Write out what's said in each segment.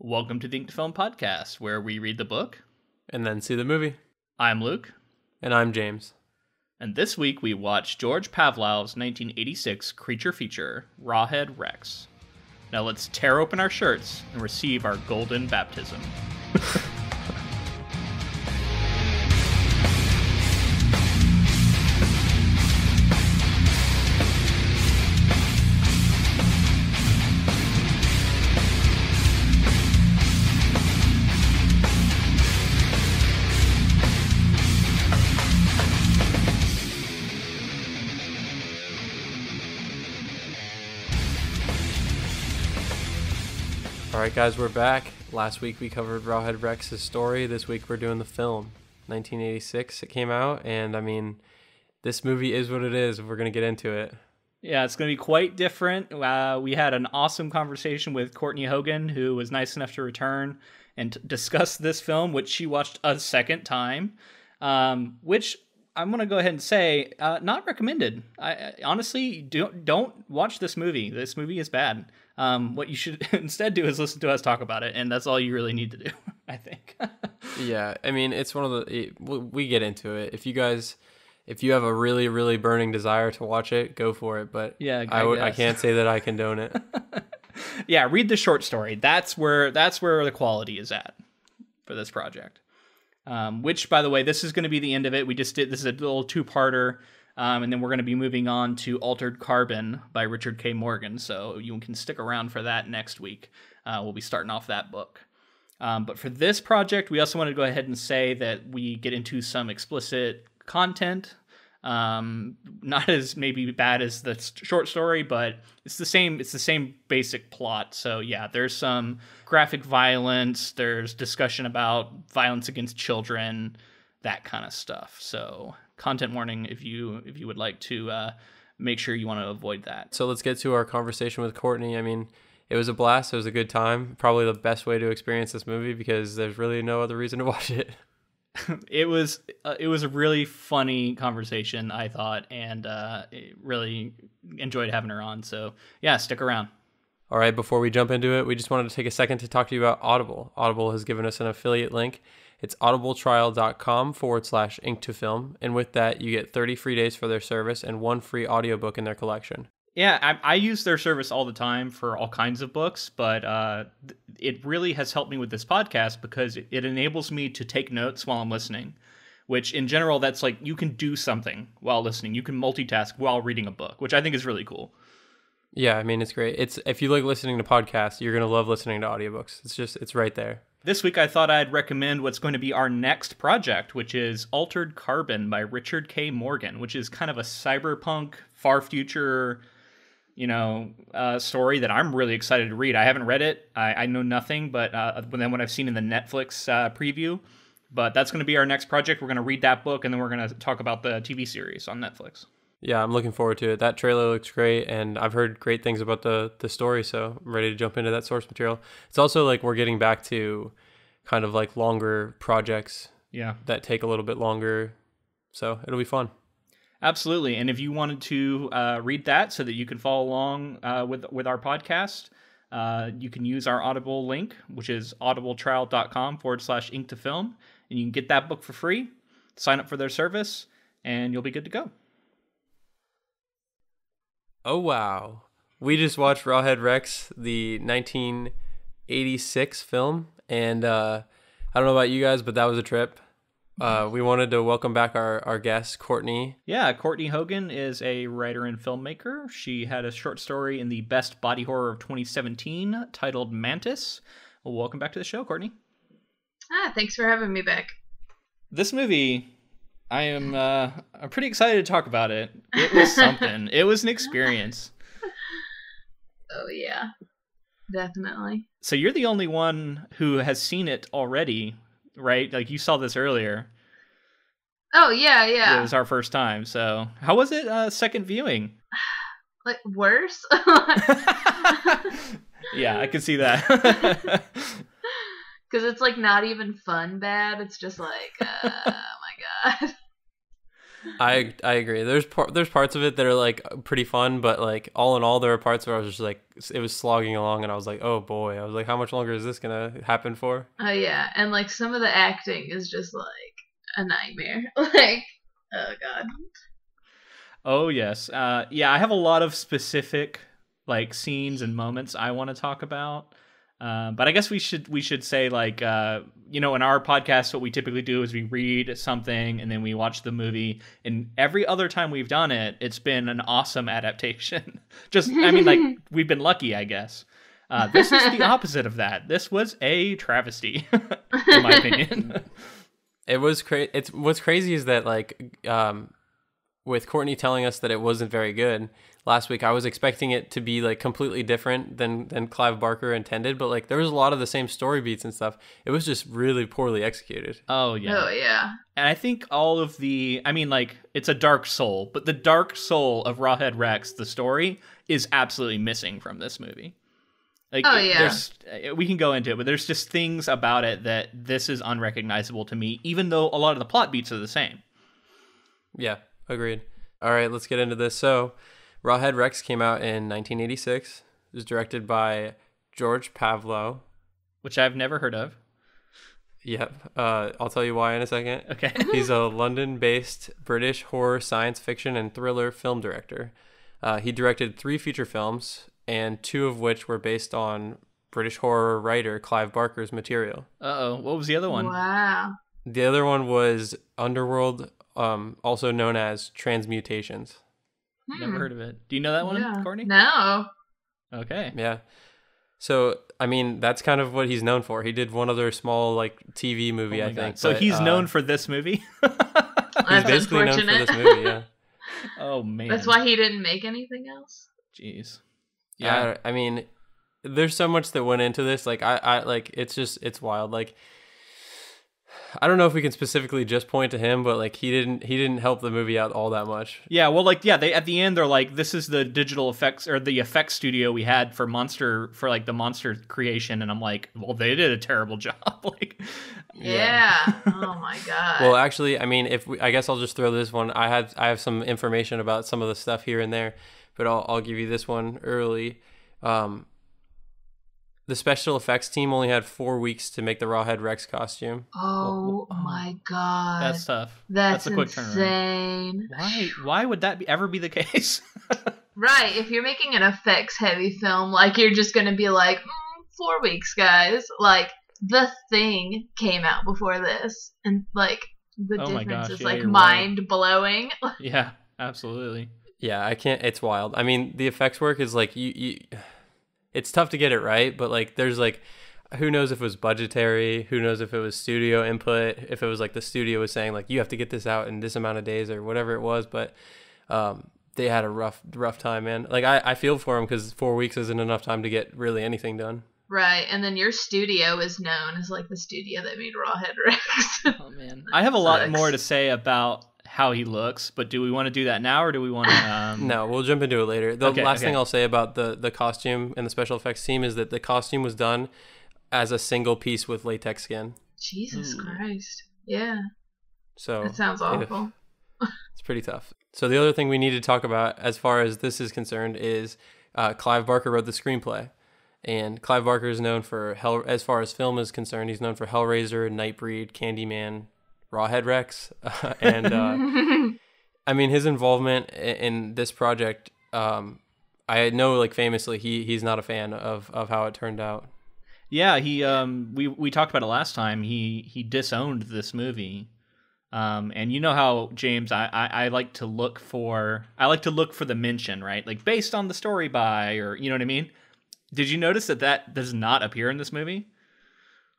Welcome to the InktoFilm podcast, where we read the book. And then see the movie. I'm Luke. And I'm James. And this week we watched George Pavlou's 1986 creature feature, Rawhead Rex. Now let's tear open our shirts and receive our golden baptism. Alright guys, we're back. Last week we covered Rawhead Rex's story. This week we're doing the film. 1986 it came out, and I mean, this movie is what it is. We're going to get into it. Yeah, it's going to be quite different. We had an awesome conversation with Kourtnea Hogan, who was nice enough to return and discuss this film, which she watched a second time, which I'm going to go ahead and say, not recommended. I honestly, don't watch this movie. This movie is bad. What you should instead do is listen to us talk about it, and that's all you really need to do, I think. Yeah, I mean, it's one of the... we get into it. If you have a really, really burning desire to watch it, go for it, but yeah, I can't say that I condone it. Yeah, read the short story. That's where the quality is at for this project. Which, by the way, this is going to be the end of it. This is a little two-parter. And then we're going to be moving on to Altered Carbon by Richard K. Morgan, so you can stick around for that next week. We'll be starting off that book. But for this project, we also want to go ahead and say that we get into some explicit content. Not as maybe bad as the short story, but it's the same basic plot. So yeah, there's some graphic violence, there's discussion about violence against children, that kind of stuff. So content warning if you would like to make sure you want to avoid that. So let's get to our conversation with Kourtnea. I mean, it was a blast. It was a good time. Probably the best way to experience this movie because there's really no other reason to watch it. It was a really funny conversation, I thought, and really enjoyed having her on. So yeah, stick around. All right, before we jump into it, we just wanted to take a second to talk to you about Audible. Audible has given us an affiliate link. It's audibletrial.com/inktofilm. And with that, you get 30 free days for their service and one free audiobook in their collection. Yeah, I use their service all the time for all kinds of books, but it really has helped me with this podcast because it enables me to take notes while I'm listening, which in general, that's like you can do something while listening. You can multitask while reading a book, which I think is really cool. Yeah, I mean, it's great. If you like listening to podcasts, you're going to love listening to audiobooks. It's right there. This week, I thought I'd recommend what's going to be our next project, which is Altered Carbon by Richard K. Morgan, which is kind of a cyberpunk, far future, story that I'm really excited to read. I haven't read it. I know nothing, but then what I've seen in the Netflix preview. But that's going to be our next project. We're going to read that book, and then we're going to talk about the TV series on Netflix. Yeah, I'm looking forward to it. That trailer looks great, and I've heard great things about the story, so I'm ready to jump into that source material. It's also like we're getting back to kind of like longer projects that take a little bit longer, so it'll be fun. Absolutely, and if you wanted to read that so that you can follow along with our podcast, you can use our Audible link, which is audibletrial.com/inktofilm, and you can get that book for free, sign up for their service, and you'll be good to go. Oh, wow. We just watched Rawhead Rex, the 1986 film, and I don't know about you guys, but that was a trip. We wanted to welcome back our guest, Kourtnea. Yeah, Kourtnea Hogan is a writer and filmmaker. She had a short story in the Best Body Horror of 2017 titled Mantis. Well, welcome back to the show, Kourtnea. Thanks for having me back. This movie... I'm pretty excited to talk about it. It was something. It was an experience. Oh, yeah. Definitely. So you're the only one who has seen it already, right? Like, you saw this earlier. Oh, yeah. It was our first time. So how was it second viewing? Like, worse? Yeah, I can see that. Because it's, like, not even fun bad. It's just like, oh, my God. I agree. There's parts of it that are like pretty fun, but like all in all, there are parts where I was just like, it was slogging along, and I was like, oh boy, I was like, how much longer is this gonna happen for? Oh yeah, and like some of the acting is just like a nightmare. Like, oh god. Oh yes, yeah. I have a lot of specific like scenes and moments I want to talk about. But I guess we should say like in our podcast, what we typically do is we read something and then we watch the movie. And every other time we've done it, it's been an awesome adaptation. Like we've been lucky, I guess. This is the opposite of that. This was a travesty, in my opinion. It was what's crazy is that like with Kourtnea telling us that it wasn't very good last week, I was expecting it to be like completely different than Clive Barker intended, but like there was a lot of the same story beats and stuff. It was just really poorly executed. Oh yeah. Oh yeah. And I think all of it's a dark soul, but the dark soul of Rawhead Rex, the story, is absolutely missing from this movie. Like, oh yeah. We can go into it, but there's just things about it that this is unrecognizable to me, even though a lot of the plot beats are the same. Yeah, agreed. All right, let's get into this. So, Rawhead Rex came out in 1986. It was directed by George Pavlou, which I've never heard of. Yep. I'll tell you why in a second. Okay. He's a London-based British horror, science fiction, and thriller film director. He directed 3 feature films, and 2 of which were based on British horror writer Clive Barker's material. Uh-oh. What was the other one? Wow. The other one was Underworld, also known as Transmutations. Never heard of it. Do you know that one, Kourtnea? No. Okay. Yeah. So, I mean, that's kind of what he's known for. He did one other small, like, TV movie, I think. So he's known for this movie? He's basically known for this movie, yeah. Oh, man. That's why he didn't make anything else? Jeez. Yeah. I mean, there's so much that went into this. Like, I like, it's wild. Like, I don't know if we can specifically just point to him, but like he didn't help the movie out all that much. Yeah, well, like they at the end they're like, this is the digital effects or the effects studio we had for the monster creation, and I'm like, well, they did a terrible job. Like, yeah. Oh my god. Well, actually, I mean, I guess I'll just throw this one. I have some information about some of the stuff here and there, but I'll give you this one early. The special effects team only had 4 weeks to make the Rawhead Rex costume. Oh my god. That's tough. That's a quick insane. Turnaround. Why would that ever be the case? Right. If you're making an effects heavy film, like you're just going to be like, 4 weeks, guys. Like The Thing came out before this, and like the difference is like mind blowing. Yeah, absolutely. Yeah, I can't. It's wild. I mean, the effects work is like you it's tough to get it right, but like there's like, who knows if it was budgetary, who knows if it was studio input, if it was like the studio was saying like, you have to get this out in this amount of days or whatever it was, but they had a rough time, man. Like I feel for them because 4 weeks isn't enough time to get really anything done. Right, and then your studio is known as like the studio that made Rawhead Rex. Oh man, I have a lot more to say about how he looks, but do we want to do that now, or do we want to No, we'll jump into it later. The last thing I'll say about the costume and the special effects team is that the costume was done as a single piece with latex skin. Jesus Christ. Yeah. So that sounds awful. It's pretty tough. So the other thing we need to talk about as far as this is concerned is Clive Barker wrote the screenplay. And Clive Barker is known for, as far as film is concerned, he's known for Hellraiser, Nightbreed, Candyman, Rawhead Rex, and I mean his involvement in this project. I know, like famously, he's not a fan of how it turned out. Yeah, he we talked about it last time. He disowned this movie, and you know how, James, I like to look for the mention, right? Like based on the story by, or you know what I mean. Did you notice that does not appear in this movie?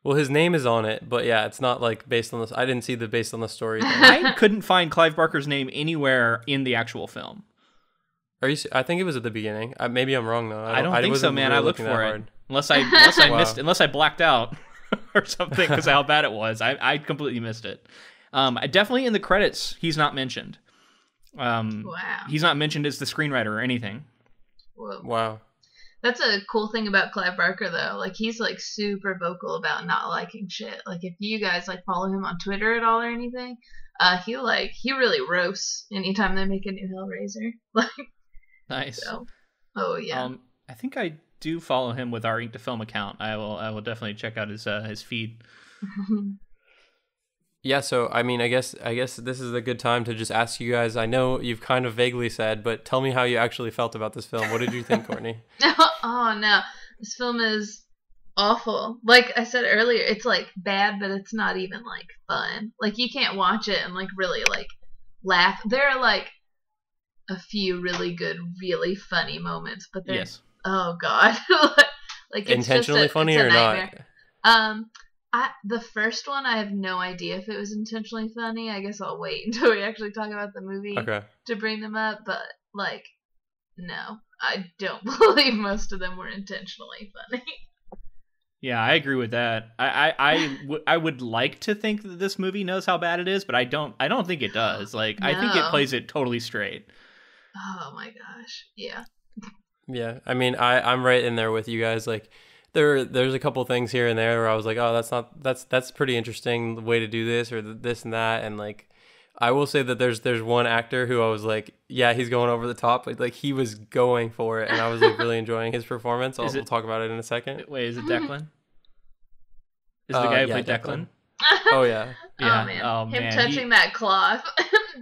Well, his name is on it, but yeah, it's not like based on this. I didn't see the based on the story thing. I couldn't find Clive Barker's name anywhere in the actual film. Are you? I think it was at the beginning. Maybe I'm wrong though. I don't think so, man. Really I looked for it unless I missed, unless I blacked out or something because of how bad it was. I completely missed it. Definitely in the credits, he's not mentioned. Wow. He's not mentioned as the screenwriter or anything. Whoa. Wow. That's a cool thing about Clive Barker, though. Like, he's, like, super vocal about not liking shit. Like, if you guys, like, follow him on Twitter at all or anything, he really roasts anytime they make a new Hellraiser. Like, nice. So, oh, yeah. I think I do follow him with our inktofilm account. I will definitely check out his feed. Yeah, so I mean, I guess this is a good time to just ask you guys. I know you've kind of vaguely said, but tell me how you actually felt about this film. What did you think, Kourtnea? Oh no, this film is awful. Like I said earlier, it's like bad, but it's not even like fun. Like you can't watch it and like really like laugh. There are like a few really good, really funny moments, but there's oh god, like it's intentionally funny or nightmare. The first one, I have no idea if it was intentionally funny. I guess I'll wait until we actually talk about the movie to bring them up. But, like, no, I don't believe most of them were intentionally funny. Yeah, I agree with that. I would like to think that this movie knows how bad it is, but I don't think it does. Like, no. I think it plays it totally straight. Oh my gosh, yeah. Yeah, I mean, I'm right in there with you guys. Like, there's a couple things here and there where I was like, oh, that's pretty interesting way to do this or this and that, and like I will say that there's one actor who I was like, yeah, he's going over the top, but like he was going for it, and I was like really enjoying his performance. We'll talk about it in a second. Wait, is it Declan? Is the guy who played Declan? Oh yeah. Yeah. Oh man. Him touching that cloth.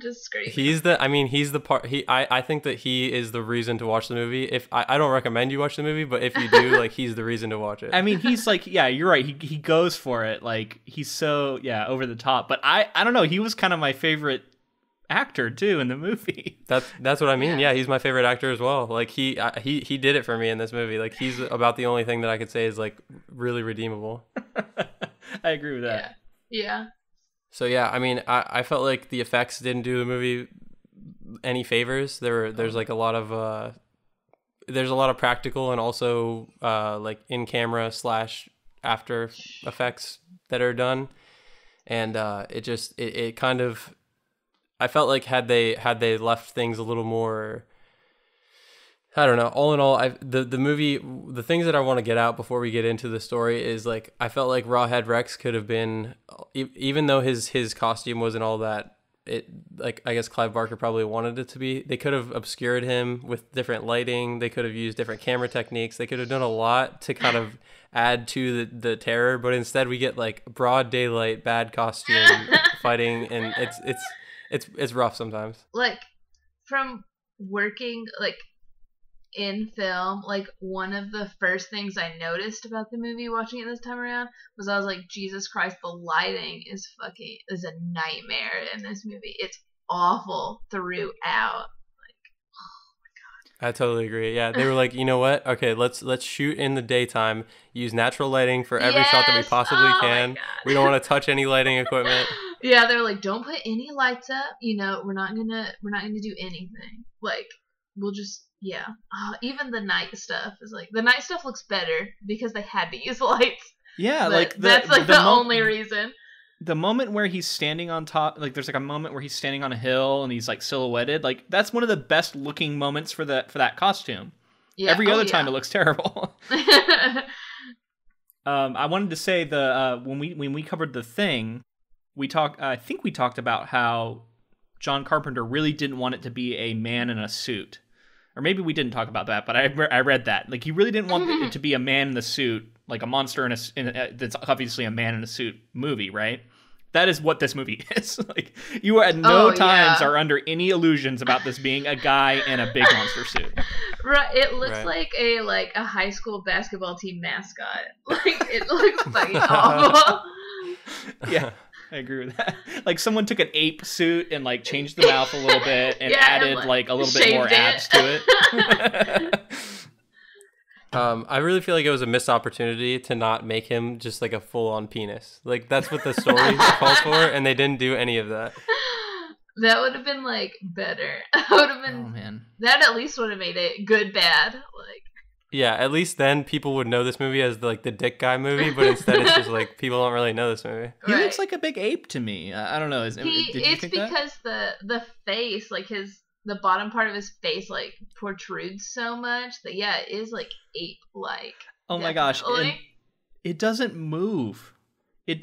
Just screaming. He's the part. I think that he is the reason to watch the movie. If I don't recommend you watch the movie, but if you do, like he's the reason to watch it. I mean, he's like, yeah, you're right. He goes for it. Like he's so over the top. But I don't know. He was kind of my favorite actor too in the movie. That's what I mean. Yeah, he's my favorite actor as well. Like he did it for me in this movie. Like he's about the only thing that I could say is like really redeemable. I agree with that. Yeah. So yeah, I mean, I felt like the effects didn't do the movie any favors. There's like a lot of practical and also like in camera / after effects that are done, and it kind of, I felt like had they left things a little more, I don't know. All in all, the movie, the things that I want to get out before we get into the story is like, I felt like Rawhead Rex could have been, even though his costume wasn't all that, it like I guess Clive Barker probably wanted it to be. They could have obscured him with different lighting. They could have used different camera techniques. They could have done a lot to kind of add to the terror, but instead we get like broad daylight, bad costume fighting, and it's rough sometimes. Like from working like in film, like one of the first things I noticed about the movie watching it this time around was I was like, Jesus Christ, the lighting is a nightmare in this movie. It's awful throughout. Like, oh my god. I totally agree. Yeah, they were like, you know what? Okay, let's shoot in the daytime. Use natural lighting for every shot that we possibly can. We don't want to touch any lighting equipment. Yeah, they're like, don't put any lights up. You know, we're not gonna do anything. Like, we'll just. Yeah. Even the night stuff is like, the night stuff looks better because they had to use lights. Yeah, but like that's like the only reason. The moment where he's standing on top, like there's like a moment where he's standing on a hill and he's like silhouetted, like that's one of the best looking moments for that costume. Yeah. Every other time it looks terrible. I wanted to say when we covered The Thing, I think we talked about how John Carpenter really didn't want it to be a man in a suit. Or maybe we didn't talk about that, but I read that. Like, he really didn't want it to be a man in the suit, like a monster that's obviously a man in a suit movie, right? That is what this movie is. Like, you at no times are under any illusions about this being a guy in a big monster suit. Right. It looks like a high school basketball team mascot. Like, it looks fucking awful. Yeah. I agree with that. Like someone took an ape suit and like changed the mouth a little bit and added like a little bit more abs to it. I really feel like it was a missed opportunity to not make him just like a full-on penis. Like that's what the story calls for, and they didn't do any of that. That would have been like better. That would have been. Oh man. That at least would have made it good bad. Like. Yeah, at least then people would know this movie as like the dick guy movie, but instead it's just like people don't really know this movie. He looks like a big ape to me. I don't know. Did you it's think because the face, like his the bottom part of his face like protrudes so much that it is like ape like. Oh my gosh. And it doesn't move. I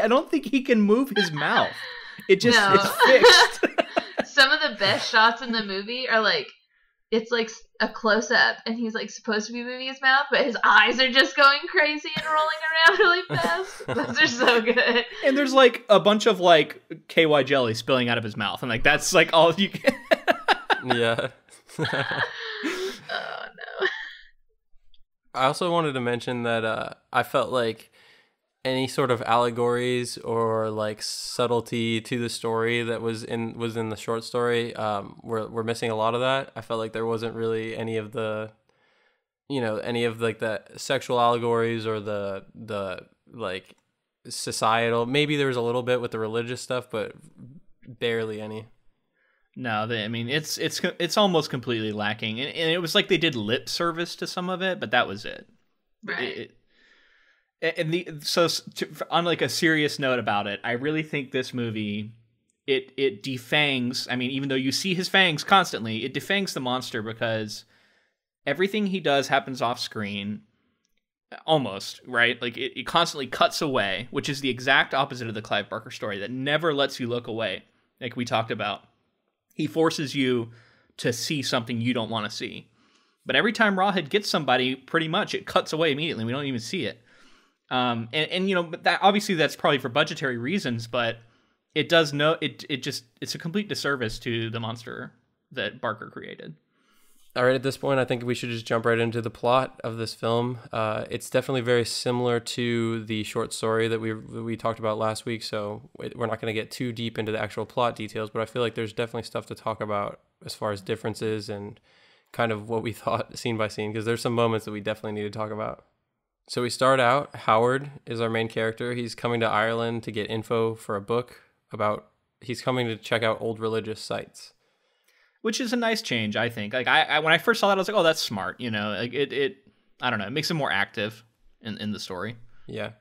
don't think he can move his mouth. It's fixed. Some of the best shots in the movie are like, it's like a close up and he's like supposed to be moving his mouth, but his eyes are just going crazy and rolling around really fast. Those are so good. And there's like a bunch of like KY jelly spilling out of his mouth, and like that's like all you can. Yeah. Oh no. I also wanted to mention that I felt like any sort of allegories or like subtlety to the story that was in the short story, we're missing a lot of that. I felt like there wasn't really any of the, any of like the sexual allegories or the like societal. Maybe there was a little bit with the religious stuff, but barely any. No, it's almost completely lacking, and it was like they did lip service to some of it, but that was it. Right. On like a serious note about it, I really think this movie, it defangs. I mean, even though you see his fangs constantly, it defangs the monster because everything he does happens off screen, almost, right? Like it constantly cuts away, which is the exact opposite of the Clive Barker story that never lets you look away, like we talked about. He forces you to see something you don't want to see. But every time Rawhead gets somebody, pretty much it cuts away immediately. We don't even see it. But that obviously that's probably for budgetary reasons, but it does it's a complete disservice to the monster that Barker created. All right, at this point, I think we should just jump right into the plot of this film. It's definitely very similar to the short story that we talked about last week, so we're not going to get too deep into the actual plot details, but I feel like there's definitely stuff to talk about as far as differences and kind of what we thought scene by scene, because there's some moments that we definitely need to talk about. So we start out, Howard is our main character. He's coming to Ireland to get info for a book he's coming to check out old religious sites. Which is a nice change, I think. Like I when I first saw that, I was like, oh, that's smart. Like it I don't know, it makes him more active in the story. Yeah.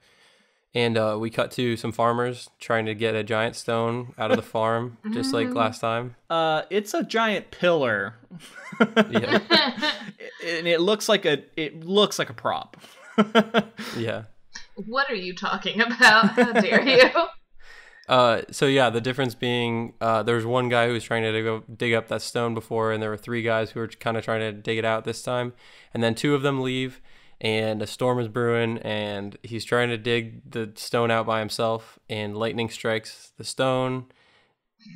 And we cut to some farmers trying to get a giant stone out of the farm, just like last time. It's a giant pillar. Yeah. And it looks like a prop. Yeah. What are you talking about? How dare you? So yeah, the difference being there was one guy who was trying to go dig up that stone before, and there were three guys who were kind of trying to dig it out this time. And then two of them leave, and a storm is brewing, and he's trying to dig the stone out by himself, and lightning strikes the stone,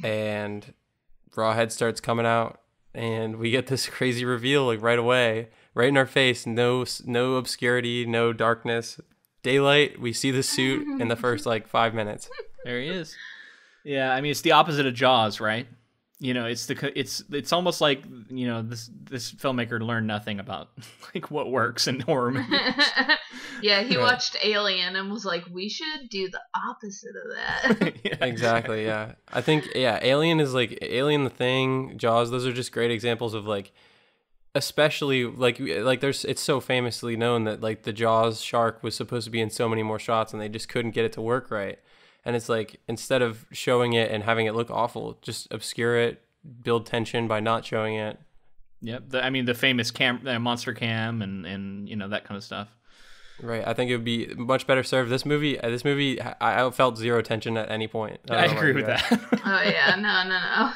and Rawhead starts coming out, and we get this crazy reveal like right away. Right in our face, no obscurity, no darkness, daylight. We see the suit in the first like 5 minutes. There he is. Yeah, I mean it's the opposite of Jaws, right? It's almost like this filmmaker learned nothing about like what works in horror movies. Yeah, he watched Alien and was like, we should do the opposite of that. Yeah, exactly. Yeah, I think Alien is like Alien, The Thing, Jaws. Those are just great examples of like. Especially like there's it's so famously known that like the Jaws shark was supposed to be in so many more shots and they just couldn't get it to work right. And it's like instead of showing it and having it look awful, just obscure it, build tension by not showing it. Yep. The famous monster cam and that kind of stuff. Right. I think it would be much better served. This movie, I felt zero tension at any point. I agree with that. Oh yeah, no.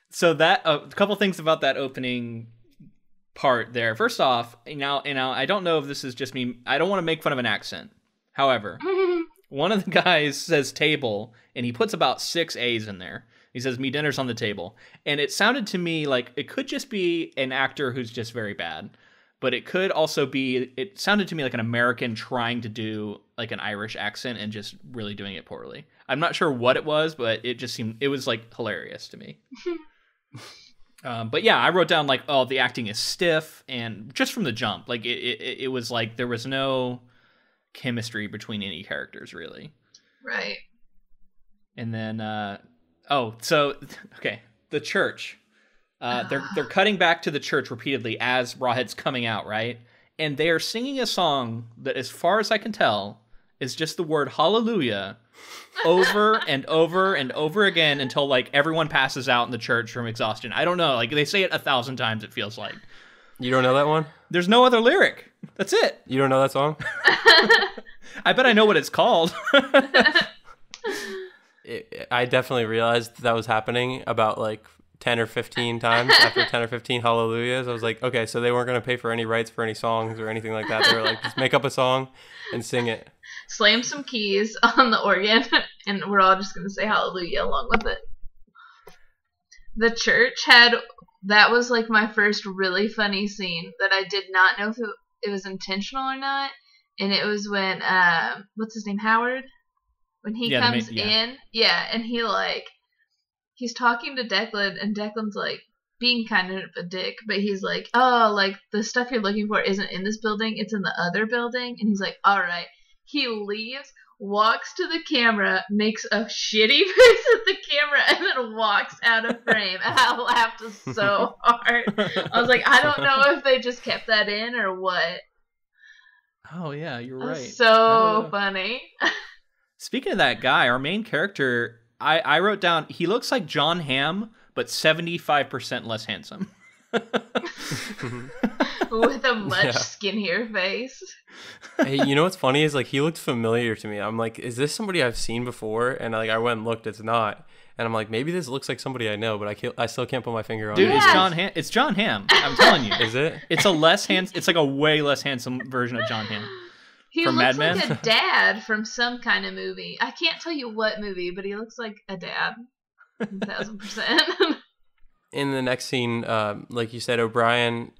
So that a couple things about that opening part there. First off, now I don't know if this is just me. I don't want to make fun of an accent. However, one of the guys says table, and he puts about 6 A's in there. He says, "Me dinner's on the table," and it sounded to me like it could just be an actor who's just very bad, but it could also be. It sounded to me like an American trying to do like an Irish accent and just really doing it poorly. I'm not sure what it was, but it was like hilarious to me. But yeah, I wrote down like, oh, the acting is stiff, and just from the jump, like it was like there was no chemistry between any characters really. Right. And then, the church. They're cutting back to the church repeatedly as Rawhead's coming out, right? And they are singing a song that, as far as I can tell, is just the word hallelujah over and over and over again until like everyone passes out in the church from exhaustion. I don't know. Like they say it 1,000 times, it feels like. You don't know that one? There's no other lyric. That's it. You don't know that song? I bet I know what it's called. I definitely realized that was happening about like 10 or 15 times after 10 or 15 hallelujahs. I was like, okay, so they weren't going to pay for any rights for any songs or anything like that. They were like, just make up a song and sing it. Slam some keys on the organ, and we're all just going to say hallelujah along with it. The church that was like my first really funny scene that I did not know if it was intentional or not. And it was when, what's his name, Howard? When he comes in, and he's talking to Declan, and Declan's like being kind of a dick, but he's like, oh, like the stuff you're looking for isn't in this building, it's in the other building. And he's like, all right. He leaves, walks to the camera, makes a shitty face at the camera, and then walks out of frame. And I laughed so hard. I was like, I don't know if they just kept that in or what. Oh yeah, you're right. So funny. Speaking of that guy, our main character, I wrote down, he looks like John Hamm, but 75% less handsome. With a much skinnier face. Hey, you know what's funny is like he looked familiar to me. I'm like, is this somebody I've seen before? And like I went and looked, it's not. And I'm like, maybe this looks like somebody I know, but I still can't put my finger on it. Dude, it's John Hamm. I'm telling you. Is it? It's like a way less handsome version of John Hamm. He looks like a dad from some kind of movie. I can't tell you what movie, but he looks like a dad. 1,000%. In the next scene, like you said, O'Brien,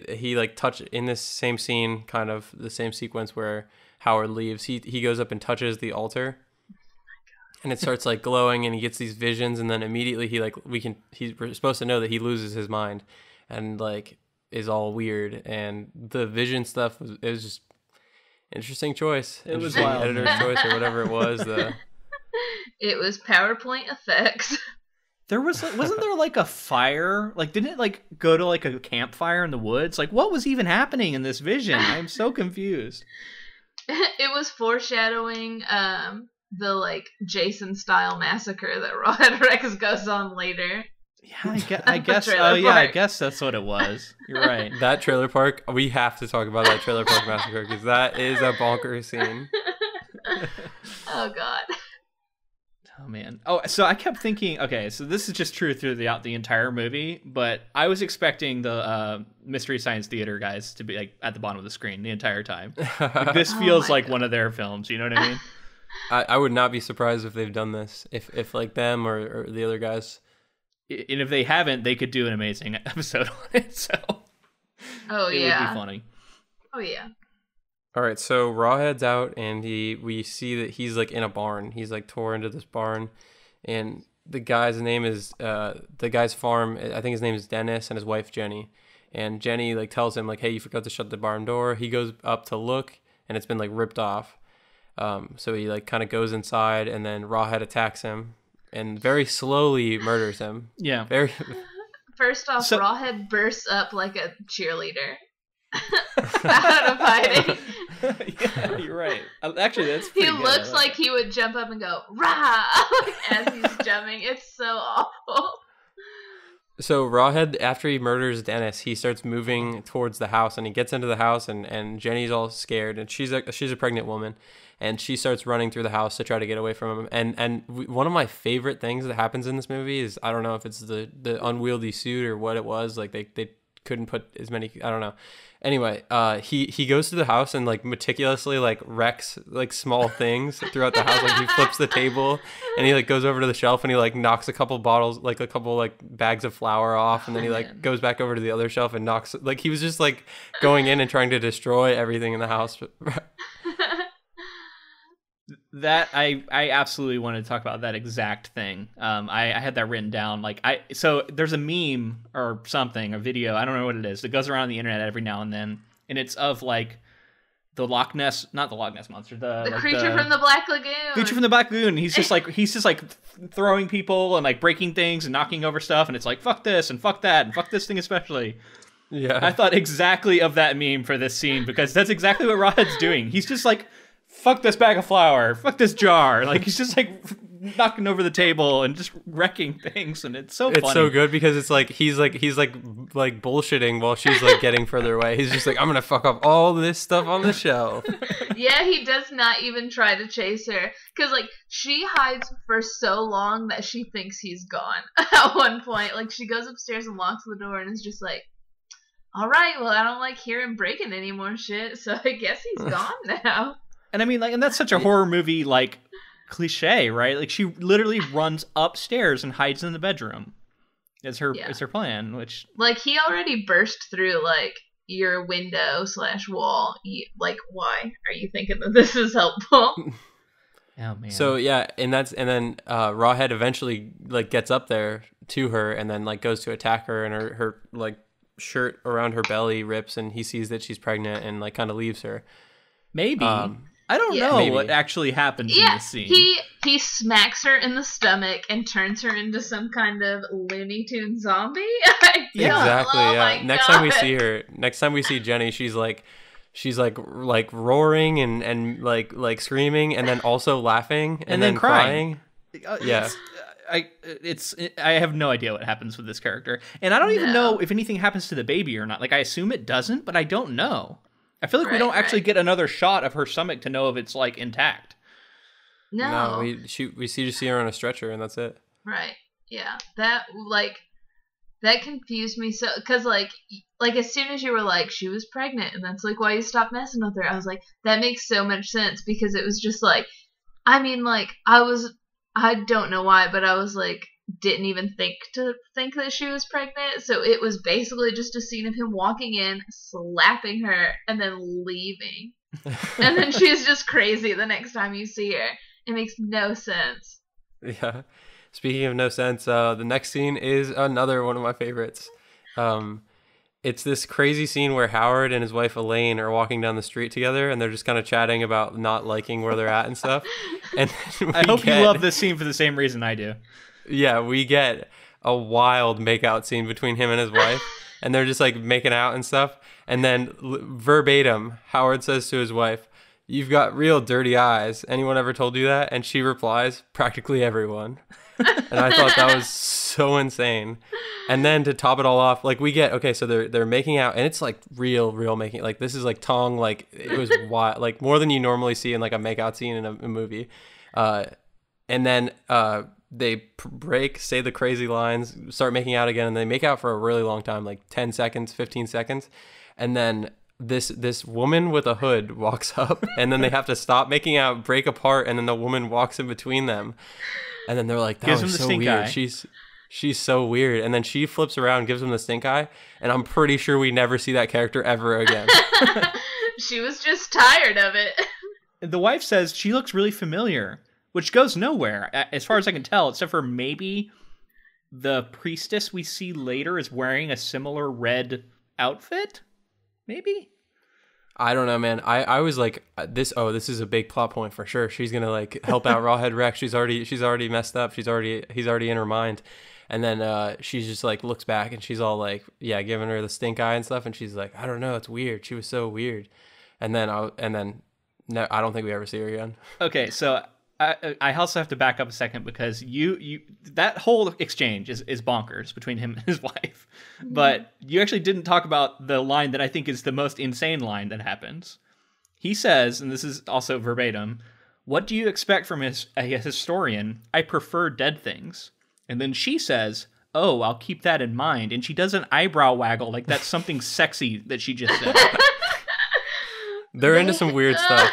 he like in this same scene, kind of the same sequence where Howard leaves. He goes up and touches the altar, and it starts like glowing, and he gets these visions, and then immediately we're supposed to know that he loses his mind, and like is all weird, and the vision stuff was just interesting choice. It was wild, editor's choice or whatever it was. It was PowerPoint effects. Wasn't there like a fire? Like, didn't it like go to like a campfire in the woods? Like, what was even happening in this vision? I'm so confused. It was foreshadowing the like Jason style massacre that Rawhead Rex goes on later. Yeah, I guess. Oh yeah, I guess that's what it was. You're right. That trailer park. We have to talk about that trailer park massacre because that is a bonkers scene. Oh God. Oh man. Oh, so I kept thinking, okay, so this is just true throughout the entire movie, but I was expecting the Mystery Science Theater guys to be like at the bottom of the screen the entire time. Like, this feels like one of their films, you know what I mean? I would not be surprised if they've done this. If like them or the other guys. And if they haven't, they could do an amazing episode on it, so it would be funny. Oh yeah. All right, so Rawhead's out, and we see that he's like in a barn. He's like tore into this barn, and the guy's name is the guy's farm. I think his name is Dennis, and his wife Jenny. And Jenny like tells him like, "Hey, you forgot to shut the barn door." He goes up to look, and it's been like ripped off. So he like kind of goes inside, and then Rawhead attacks him, and very slowly murders him. Yeah. Very. First off, Rawhead bursts up like a cheerleader. Out of hiding. Yeah, you're right. Actually, that's pretty good. He looks like he would jump up and go rah as he's jumping. It's so awful. So Rawhead, after he murders Dennis, he starts moving towards the house, and he gets into the house, and Jenny's all scared, and she's a pregnant woman, and she starts running through the house to try to get away from him. And one of my favorite things that happens in this movie is, I don't know if it's the unwieldy suit or what it was, like they couldn't put as many, I don't know. Anyway, he goes to the house and like meticulously like wrecks like small things throughout the house. Like he flips the table, and he like goes over to the shelf, and he like knocks a couple bottles, like a couple like bags of flour off, and then he like goes back over to the other shelf and knocks, like he was just like going in and trying to destroy everything in the house. That I absolutely wanted to talk about that exact thing. I had that written down. So there's a meme or something, a video, I don't know what it is, that goes around the internet every now and then, and it's of like the Loch Ness, not the Loch Ness monster, the creature from the Black Lagoon. Creature from the Black Lagoon. He's just like throwing people and like breaking things and knocking over stuff, and it's like fuck this and fuck that and fuck this thing especially. Yeah, I thought exactly of that meme for this scene because that's exactly what Rawhead's doing. He's just like fuck this bag of flour, fuck this jar. Like, he's just like knocking over the table and just wrecking things, and it's so funny. It's so good because it's like he's bullshitting while she's like getting further away. He's just like, I'm gonna fuck up all this stuff on the shelf. Yeah, he does not even try to chase her because like she hides for so long that she thinks he's gone. At one point, like she goes upstairs and locks the door and is just like, all right, well, I don't like hear him breaking any more shit, so I guess he's gone now. And I mean, like, and that's such a horror movie like cliche, right? Like, she literally runs upstairs and hides in the bedroom. Is her plan, which like he already burst through like your window / wall. Like, why are you thinking that this is helpful? Oh man. So yeah, and then Rawhead eventually like gets up there to her and then like goes to attack her, and her like shirt around her belly rips, and he sees that she's pregnant and like kind of leaves her. Maybe. I don't know what actually happens in this scene. He smacks her in the stomach and turns her into some kind of Looney Tunes zombie. Exactly. Yeah. Next time we see Jenny, she's like roaring and like screaming, and then also laughing and then crying. Yeah. I have no idea what happens with this character, and I don't even know if anything happens to the baby or not. Like, I assume it doesn't, but I don't know. I feel like we don't actually get another shot of her stomach to know if it's like intact. No, we see her on a stretcher, and that's it. Right. Yeah. That confused me so, because like as soon as you were like she was pregnant and that's like why you stopped messing with her, I was like, that makes so much sense, because it was just like, I mean, like I don't know why, but I was like, didn't even think that she was pregnant. So it was basically just a scene of him walking in, slapping her, and then leaving. And then she's just crazy the next time you see her. It makes no sense. Yeah. Speaking of no sense, the next scene is another one of my favorites. It's this crazy scene where Howard and his wife Elaine are walking down the street together, and they're just kind of chatting about not liking where they're at and stuff. And I hope you love this scene for the same reason I do. Yeah, we get a wild makeout scene between him and his wife, and they're just like making out and stuff. And then verbatim, Howard says to his wife, "You've got real dirty eyes. Anyone ever told you that?" And she replies, "Practically everyone." And I thought that was so insane. And then to top it all off, like we get, okay, so they're making out, and it's like real making. Like this is like tongue, like it was wild, like more than you normally see in like a makeout scene in a movie. And then they break, say the crazy lines, start making out again, and they make out for a really long time, like 10 seconds, 15 seconds. And then this woman with a hood walks up, and then they have to stop making out, break apart, and then the woman walks in between them. And then they're like, that was so weird. She's so weird. And then she flips around, gives him the stink eye, and I'm pretty sure we never see that character ever again. She was just tired of it. The wife says she looks really familiar, which goes nowhere, as far as I can tell, except for maybe the priestess we see later is wearing a similar red outfit? Maybe? I don't know, man. I was like, this is a big plot point for sure. She's gonna like help out Rawhead Rex. She's already messed up. He's already in her mind. And then she's just like looks back, and she's all like, yeah, giving her the stink eye and stuff, and she's like, I don't know, it's weird. She was so weird. And then no, I don't think we ever see her again. Okay, so I also have to back up a second, because you that whole exchange is bonkers between him and his wife. But you actually didn't talk about the line that I think is the most insane line that happens. He says, and this is also verbatim, "What do you expect from a historian? I prefer dead things." And then she says, "Oh, I'll keep that in mind." And she does an eyebrow waggle like that's something sexy that she just said. They're into some weird stuff.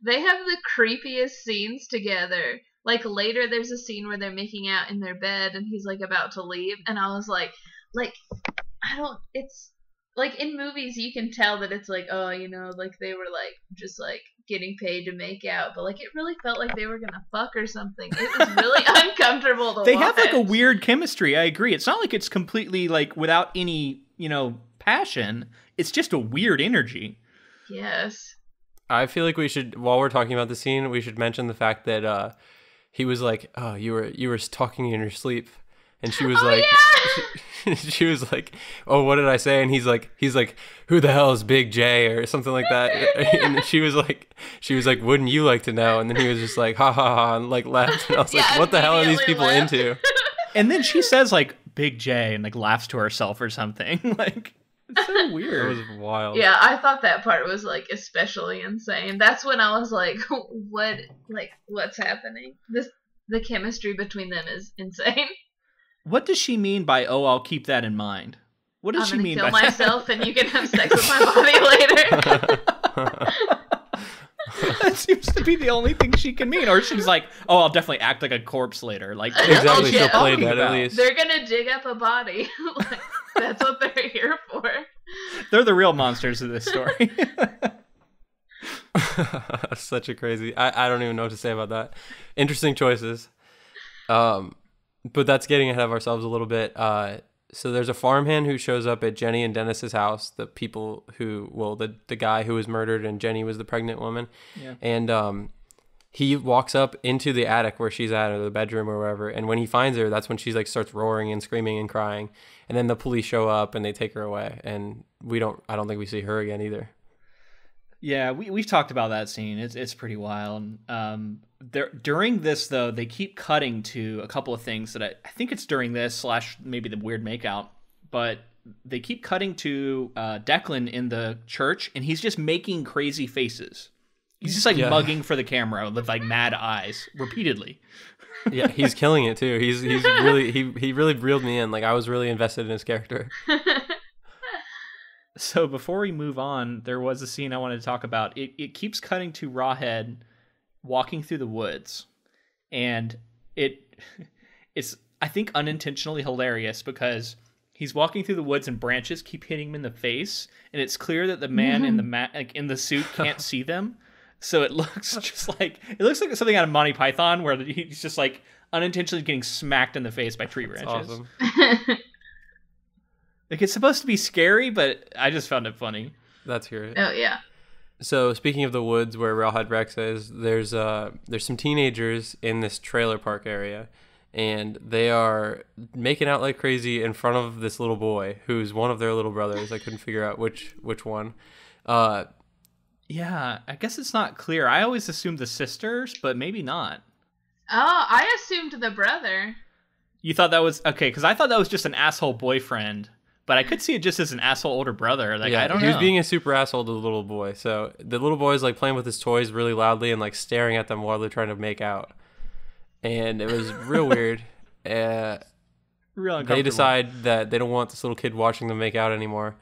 They have the creepiest scenes together. Like later there's a scene where they're making out in their bed and he's like about to leave, and I was like it's like in movies you can tell that it's like, oh, you know, like they were like just like getting paid to make out, but like it really felt like they were gonna fuck or something. It was really uncomfortable to They watch. have like a weird chemistry, I agree. It's not like it's completely like without any, you know, passion. It's just a weird energy. Yes. I feel like we should, while we're talking about the scene, we should mention the fact that he was like, "Oh, you were talking in your sleep," and she was she was like, "Oh, what did I say?" And he's like, "Who the hell is Big J?" or something like that. And she was like, "Wouldn't you like to know?" And then he was just like, "Ha ha ha," and like laughed. And I was like, "What the hell are these people into?" And then she says like Big J and like laughs to herself or something. Like, it's so weird. It was wild. Yeah, I thought that part was like especially insane. That's when I was like, what's happening? The chemistry between them is insane. What does she mean by, "Oh, I'll keep that in mind"? What does she mean by that? I'm gonna kill myself and you can have sex with my body later. That seems to be the only thing she can mean. Or she's like, "Oh, I'll definitely act like a corpse later." Like, exactly, she'll play that at least. They're gonna dig up a body. Like, that's what they're here for. They're the real monsters of this story. Such a crazy... I don't even know what to say about that. Interesting choices. But that's getting ahead of ourselves a little bit. So there's a farmhand who shows up at Jenny and Dennis's house. The people who... Well, the guy who was murdered and Jenny was the pregnant woman. Yeah. And he walks up into the attic where she's at, or the bedroom or wherever. And when he finds her, that's when she's like starts roaring and screaming and crying. And then the police show up and they take her away. And I don't think we see her again either. Yeah, we've talked about that scene. It's pretty wild. During this, though, they keep cutting to a couple of things that I think it's during this / maybe the weird makeout, but they keep cutting to Declan in the church, and he's just making crazy faces. He's just like mugging for the camera with like mad eyes repeatedly. Yeah, he's killing it too. He's really he really reeled me in. Like, I was really invested in his character. So before we move on, there was a scene I wanted to talk about. It keeps cutting to Rawhead walking through the woods, and it's I think unintentionally hilarious because he's walking through the woods and branches keep hitting him in the face, and it's clear that the man in the suit can't see them. So it looks like something out of Monty Python where he's just like unintentionally getting smacked in the face by tree branches. Awesome. Like, it's supposed to be scary, but I just found it funny. That's great. Oh yeah. So speaking of the woods where Rawhead Rex is, there's some teenagers in this trailer park area, and they are making out like crazy in front of this little boy who's one of their little brothers. I couldn't figure out which one. Yeah, I guess it's not clear. I always assumed the sisters, but maybe not. Oh, I assumed the brother. You thought that was okay? Because I thought that was just an asshole boyfriend. But I could see it just as an asshole older brother. Like, yeah, I don't know. He was being a super asshole to the little boy. So the little boy is like playing with his toys really loudly and like staring at them while they're trying to make out. And it was real weird. Real uncomfortable. They decide that they don't want this little kid watching them make out anymore.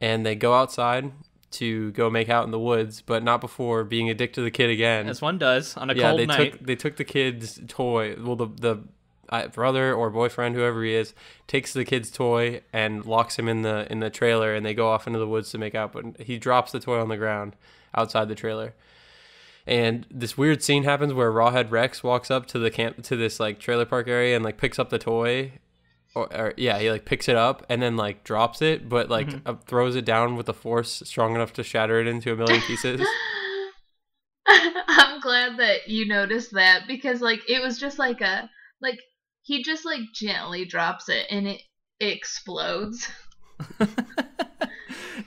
And they go outside to go make out in the woods, but not before being a dick to the kid again. As one does on a cold night. They took the kid's toy. Well, the brother or boyfriend, whoever he is, takes the kid's toy and locks him in the trailer, and they go off into the woods to make out. But he drops the toy on the ground outside the trailer, and this weird scene happens where Rawhead Rex walks up to this like trailer park area and like picks up the toy, or he like picks it up and then like drops it, but like throws it down with a force strong enough to shatter it into a million pieces. I'm glad that you noticed that, because like it was just like he just like gently drops it and it explodes.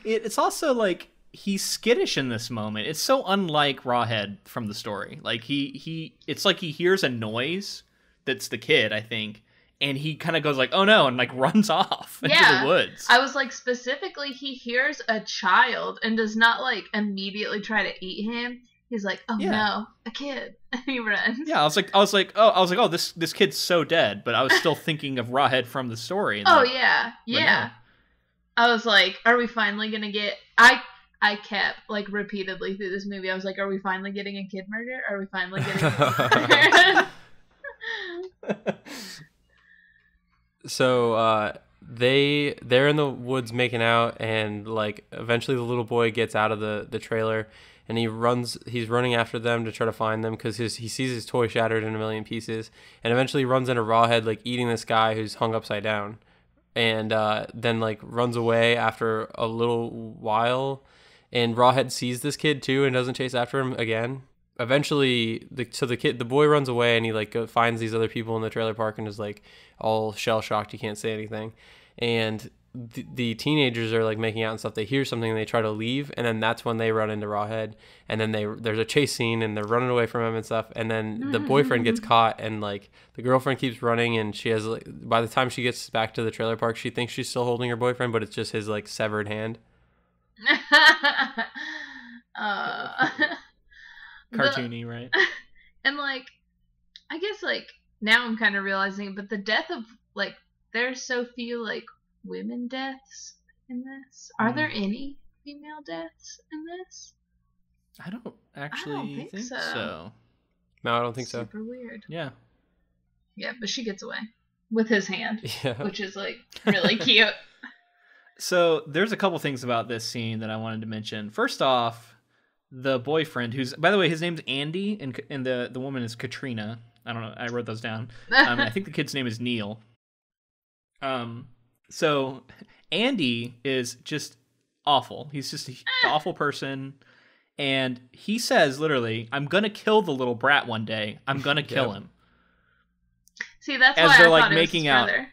It's also like he's skittish in this moment. It's so unlike Rawhead from the story. Like it's like he hears a noise that's the kid, I think, and he kind of goes like, "Oh no," and like runs off into the woods. I was like, specifically, he hears a child and does not like immediately try to eat him. He's like, "Oh no, a kid." And he runs. Yeah, I was like, oh, this kid's so dead. But I was still thinking of Rawhead from the story. And yeah. No. I was like, are we finally gonna get? I kept like repeatedly through this movie. I was like, are we finally getting a kid murder? Are we finally getting a kid murder? So they're in the woods making out, and like eventually the little boy gets out of the trailer. And he's running after them to try to find them because he sees his toy shattered in a million pieces, and eventually runs into Rawhead like eating this guy who's hung upside down, and then like runs away after a little while, and Rawhead sees this kid too and doesn't chase after him again. eventually the boy runs away, and he like finds these other people in the trailer park and is like all shell shocked. He can't say anything, and the teenagers are like making out and stuff. They hear something and they try to leave, and then that's when they run into Rawhead, and then there's a chase scene and they're running away from him and stuff, and then the boyfriend gets caught, and like the girlfriend keeps running, and she has like, by the time she gets back to the trailer park, she thinks she's still holding her boyfriend, but it's just his like severed hand. Cartoony, right? And like, I guess like now I'm kind of realizing, but the death of like, there's so few like women deaths in this. Are there any female deaths in this? I don't actually think so. No, I don't think so. Super weird. Yeah. Yeah, but she gets away with his hand, which is like really cute. So there's a couple things about this scene that I wanted to mention. First off, the boyfriend, who's, by the way, his name's Andy, and the woman is Katrina. I don't know. I wrote those down. I think the kid's name is Neil. So Andy is just awful. He's just an awful person. And he says, literally, I'm going to kill the little brat one day. I'm going to kill him. See, that's as why they're I like thought making it was out.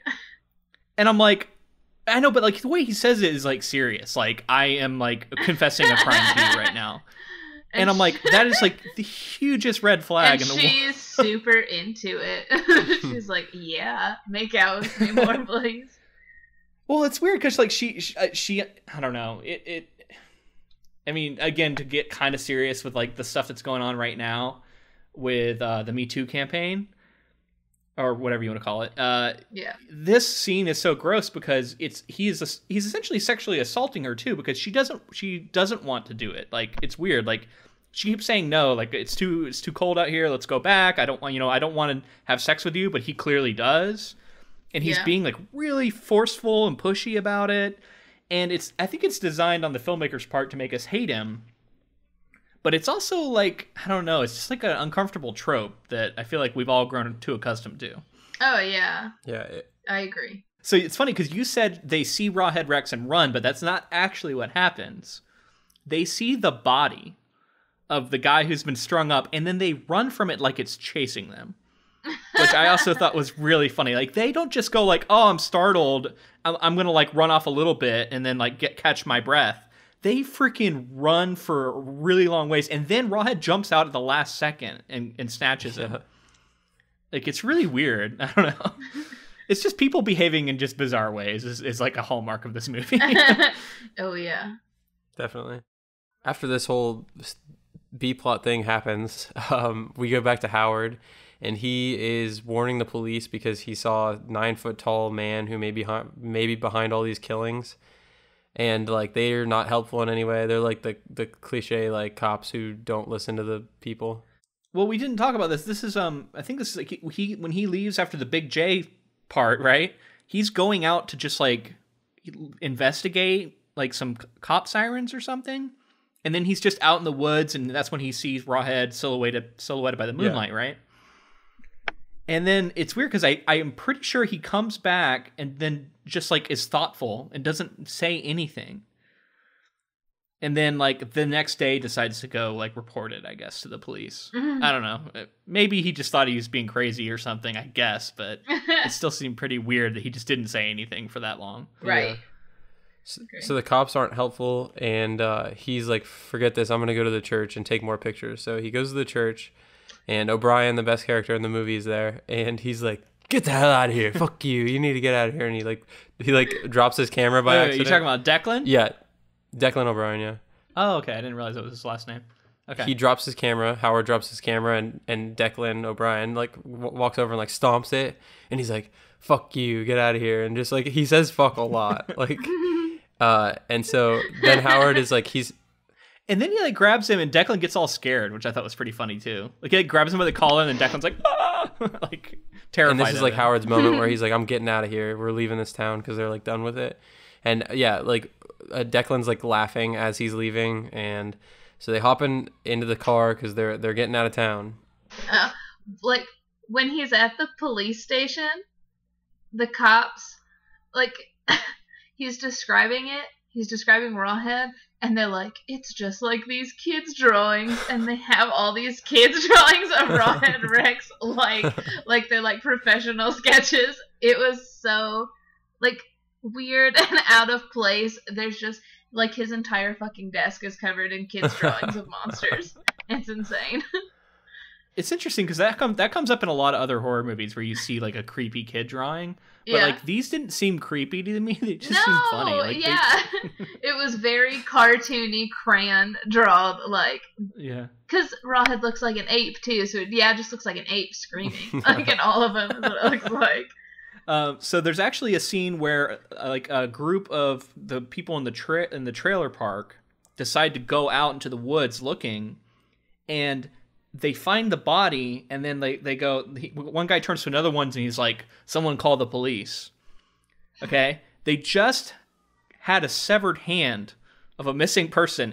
And I'm like, I know, but like the way he says it is like serious. Like, I am like confessing a crime to you right now. And I'm like, that is like the hugest red flag in the world. She's super into it. She's like, yeah, make out with me more, please. Well, it's weird because like she, I don't know. I mean, again, to get kind of serious with like the stuff that's going on right now with the Me Too campaign, or whatever you want to call it. Yeah. This scene is so gross because he's essentially sexually assaulting her too, because she doesn't want to do it. Like, it's weird. Like, she keeps saying no, like it's too cold out here. Let's go back. I don't want to have sex with you, but he clearly does. And he's being like really forceful and pushy about it. And I think it's designed on the filmmaker's part to make us hate him. But it's also like, I don't know, it's just like an uncomfortable trope that I feel like we've all grown too accustomed to. Oh, yeah. Yeah. I agree. So it's funny because you said they see Rawhead Rex and run, but that's not actually what happens. They see the body of the guy who's been strung up, and then they run from it like it's chasing them. Which I also thought was really funny. Like, they don't just go like, oh, I'm startled, I'm gonna like run off a little bit and then like catch my breath. They freaking run for really long ways, and then Rawhead jumps out at the last second and snatches him. Like, it's really weird. I don't know. It's just people behaving in just bizarre ways is like a hallmark of this movie. Oh, yeah. Definitely. After this whole B-plot thing happens, we go back to Howard, and he is warning the police because he saw a 9-foot-tall man who may be behind all these killings. And like, they're not helpful in any way. They're like the cliche like cops who don't listen to the people. Well, we didn't talk about this. This is I think this is like he when he leaves after the Big J part, right? He's going out to just like investigate like some cop sirens or something. And then he's just out in the woods, and that's when he sees Rawhead silhouetted by the moonlight, right? And then it's weird because I am pretty sure he comes back and then just like is thoughtful and doesn't say anything. And then like the next day decides to go like report it, I guess, to the police. Mm-hmm. I don't know. Maybe he just thought he was being crazy or something, I guess. But it still seemed pretty weird that he just didn't say anything for that long. Right. Yeah. So the cops aren't helpful, and he's like, forget this, I'm going to go to the church and take more pictures. So he goes to the church, and O'Brien, the best character in the movie, is there, and he's like, get the hell out of here, fuck you, you need to get out of here. And he drops his camera by accident. You're talking about Declan? Yeah, Declan O'Brien, yeah. Oh, okay, I didn't realize that was his last name. Okay. He drops his camera, Howard drops his camera, and Declan O'Brien like walks over and like stomps it, and he's like, fuck you, get out of here. And just like, he says fuck a lot, like... and so then Howard is like, and then he like grabs him, and Declan gets all scared, which I thought was pretty funny too. Like, he grabs him by the collar, and then Declan's like, ah! Like terrified. And this is like Howard's moment where he's like, I'm getting out of here. We're leaving this town because they're like done with it. And yeah, like Declan's like laughing as he's leaving, and so they hop into the car because they're getting out of town. Like when he's at the police station, the cops like. He's describing it, he's describing Rawhead, and they're like, it's just like these kids' drawings, and they have all these kids' drawings of Rawhead Rex, like they're like professional sketches. It was so like weird and out of place. There's just like his entire fucking desk is covered in kids' drawings of monsters. It's insane. It's interesting because that comes up in a lot of other horror movies where you see like a creepy kid drawing, but like these didn't seem creepy to me. They just seemed funny. Like, it was very cartoony, crayon drawn, like because Rawhead looks like an ape too, so it just looks like an ape screaming, like in all of them. Is what it looks like. So there's actually a scene where like a group of the people in the trailer park decide to go out into the woods looking, and they find the body, and then they go. One guy turns to another one, and he's like, "Someone call the police." Okay, they just had a severed hand of a missing person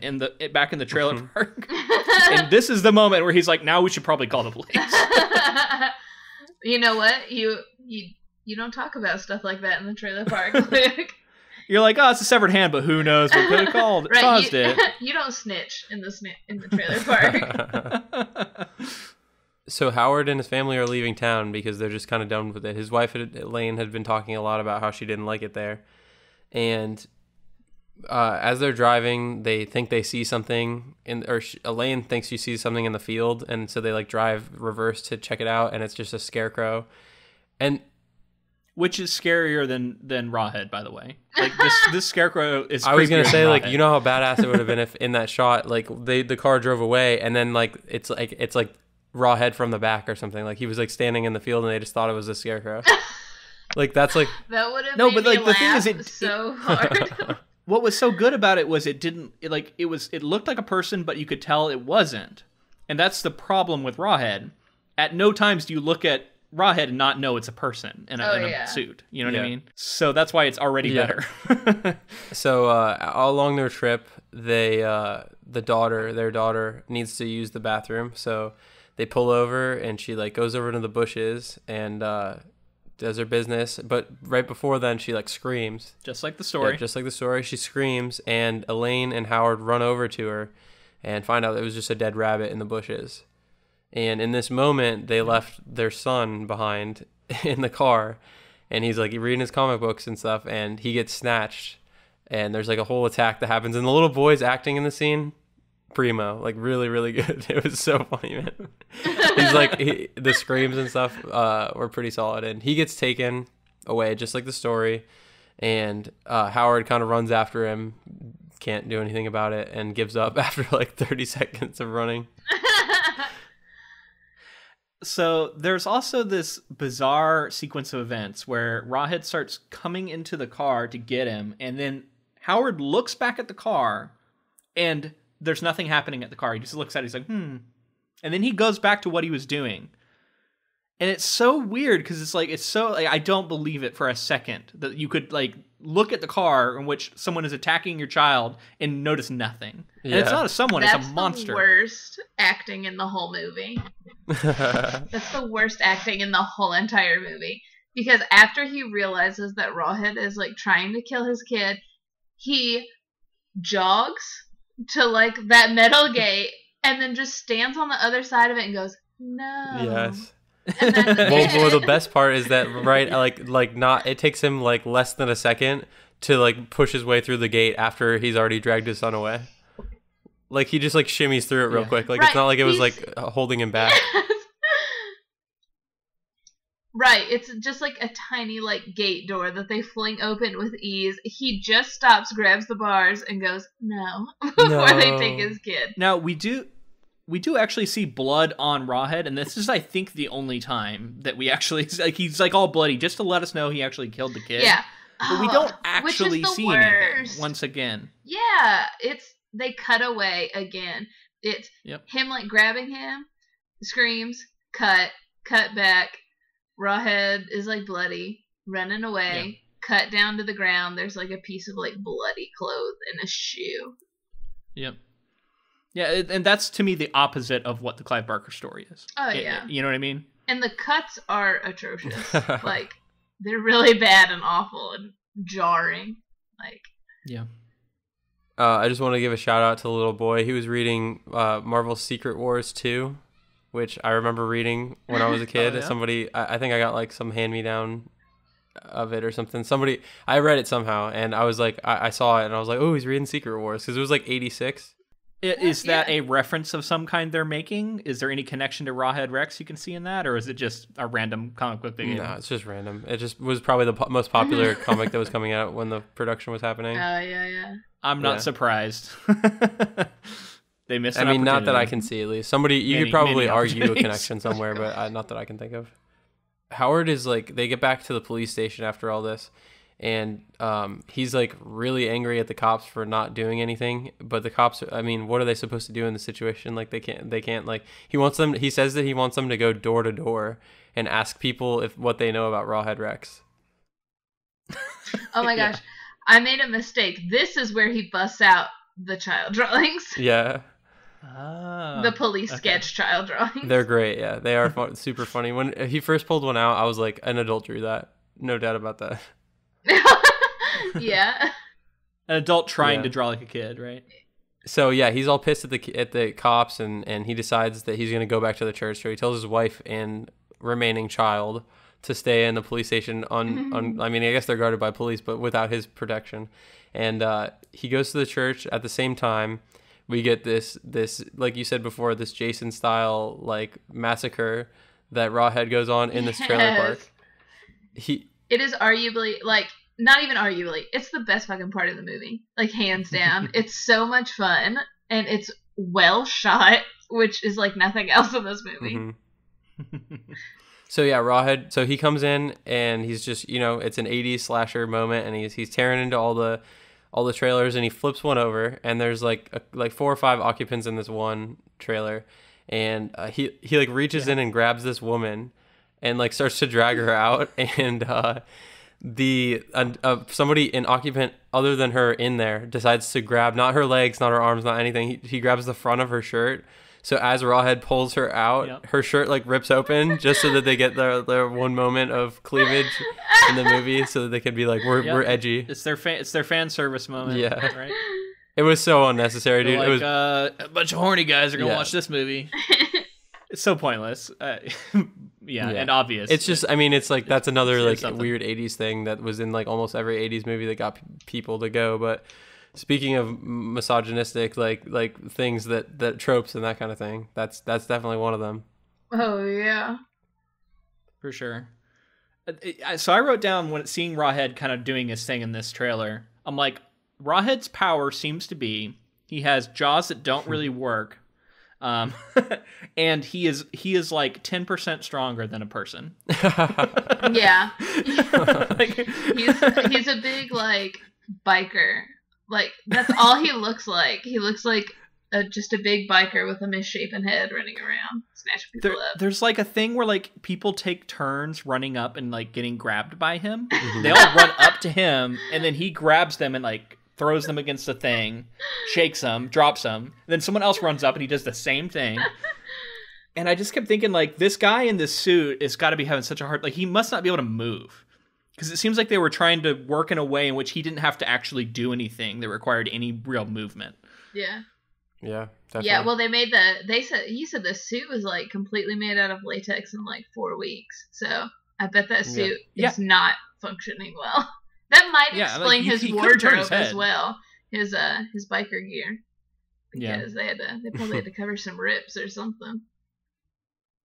back in the trailer park, and this is the moment where he's like, "Now we should probably call the police." You know what? You don't talk about stuff like that in the trailer park. You're like, oh, it's a severed hand, but who knows what could have caused it. You don't snitch in the trailer park. So Howard and his family are leaving town because they're just kind of done with it. His wife, Elaine, had been talking a lot about how she didn't like it there. And as they're driving, they think they see something, Elaine thinks she sees something in the field, and so they like drive reverse to check it out, and it's just a scarecrow. And which is scarier than Rawhead, by the way. Like this scarecrow is. I was gonna say, like, you know how badass it would have been if in that shot, like the car drove away, and then like it's like Rawhead from the back or something. Like he was like standing in the field, and they just thought it was a scarecrow. Like that's like that would have made me laugh the thing is, it so hard. What was so good about it was it looked like a person, but you could tell it wasn't, and that's the problem with Rawhead. At no times do you look at Rawhead and not know it's a person in a suit. You know what I mean? So that's why it's already better. So all along their trip, their daughter needs to use the bathroom. So they pull over, and she like goes over to the bushes and does her business. But right before then, she like screams. Just like the story. Yeah, just like the story. She screams, and Elaine and Howard run over to her and find out it was just a dead rabbit in the bushes. And in this moment, they left their son behind in the car, and he's like reading his comic books and stuff, and he gets snatched, and there's like a whole attack that happens, and the little boy's acting in the scene, primo, like really, really good. It was so funny, man. He's like, the screams and stuff were pretty solid, and he gets taken away, just like the story, and Howard kind of runs after him, can't do anything about it, and gives up after like 30 seconds of running. So there's also this bizarre sequence of events where Rawhead starts coming into the car to get him, and then Howard looks back at the car, and there's nothing happening at the car. He just looks at it, he's like, and then he goes back to what he was doing. And it's so weird because it's so like, I don't believe it for a second that you could like look at the car in which someone is attacking your child and notice nothing. And it's not it's a monster. That's the worst acting in the whole movie. That's the worst acting in the whole entire movie. Because after he realizes that Rawhead is like trying to kill his kid, he jogs to like that metal gate and then just stands on the other side of it and goes, no. Yes. Well, the best part is that it takes him like less than a second to like push his way through the gate after he's already dragged his son away. Like he just like shimmies through it real quick. Like it's not like it was like holding him back. Right, it's just like a tiny like gate door that they fling open with ease. He just stops, grabs the bars, and goes no before they take his kid. Now we do actually see blood on Rawhead, and this is, I think, the only time that we actually like he's like all bloody, just to let us know he actually killed the kid. Yeah, but we don't actually see anything once again. Yeah, they cut away again. It's him like grabbing him, screams, cut back. Rawhead is like bloody, running away, cut down to the ground. There's like a piece of like bloody clothes and a shoe. Yep. Yeah, and that's to me the opposite of what the Clive Barker story is. Oh, yeah. You know what I mean? And the cuts are atrocious. Like, they're really bad and awful and jarring. Like, yeah. I just want to give a shout out to the little boy. He was reading Marvel's Secret Wars 2, which I remember reading when I was a kid. Oh, yeah? Somebody, I think I got like some hand-me-down of it or something. Somebody, I read it somehow, and I was like, I saw it, and I was like, oh, he's reading Secret Wars, because it was like 86. Is that a reference of some kind they're making? Is there any connection to Rawhead Rex you can see in that, or is it just a random comic book they gave? No, it's just random. It just was probably the most popular comic that was coming out when the production was happening. Oh, yeah. I'm not surprised. They missed. I mean, not that I can see at least. Somebody, you could probably argue a connection somewhere, but not that I can think of. Howard is like, they get back to the police station after all this, and he's like really angry at the cops for not doing anything. But the cops, I mean, what are they supposed to do in the situation? Like they can't like, he says that he wants them to go door to door and ask people what they know about Rawhead Rex. Oh my gosh. I made a mistake. This is where he busts out the child drawings. Yeah. The police sketch child drawings. They're great. Yeah, they are super funny. When he first pulled one out, I was like, an adult drew that. No doubt about that. Yeah. An adult trying to draw like a kid, right? So yeah, he's all pissed at the cops, and he decides that he's going to go back to the church. So he tells his wife and remaining child to stay in the police station on I mean, I guess they're guarded by police, but without his protection. And he goes to the church. At the same time, we get this like you said before, this Jason style like massacre that Rawhead goes on in this trailer park. It is arguably, like, not even arguably, it's the best fucking part of the movie, like, hands down. It's so much fun, and it's well shot, which is like nothing else in this movie. So yeah, Rawhead, so he comes in and he's just, you know, it's an 80s slasher moment, and he's tearing into all the trailers, and he flips one over, and there's like 4 or 5 occupants in this one trailer, and he like reaches in and grabs this woman and like starts to drag her out, and somebody, an occupant other than her in there, decides to grab not her legs, not her arms, not anything. He grabs the front of her shirt. So as Rawhead pulls her out, her shirt like rips open just so that they get their one moment of cleavage in the movie, so that they can be like, we're edgy. It's their fan service moment. Yeah, right. It was so unnecessary, dude. Like, it was a bunch of horny guys are gonna watch this movie. It's so pointless. And obvious. It's just, I mean, it's like, that's another like weird 80s thing that was in like almost every 80s movie that got people to go. But speaking of misogynistic like things that tropes and that kind of thing, that's definitely one of them. Oh yeah, for sure. So I wrote down, when seeing Rawhead kind of doing his thing in this trailer, I'm like, Rawhead's power seems to be he has jaws that don't really work. And he is like 10% stronger than a person. Yeah. Like, he's a big like biker. Like, that's all he looks like. He looks like just a big biker with a misshapen head running around, snatching people up. There's like a thing where like people take turns running up and like getting grabbed by him. They all run up to him, and then he grabs them and like throws them against a thing, shakes them, drops them. Then someone else runs up and he does the same thing. And I just kept thinking, like, this guy in this suit has got to be having such a hard... Like, he must not be able to move. Because it seems like they were trying to work in a way in which he didn't have to actually do anything that required any real movement. Yeah. Yeah, definitely. Yeah, well, he said the suit was, like, completely made out of latex in, like, 4 weeks. So I bet that suit is not functioning well. That might explain his wardrobe as well, his biker gear, because they probably had to cover some rips or something.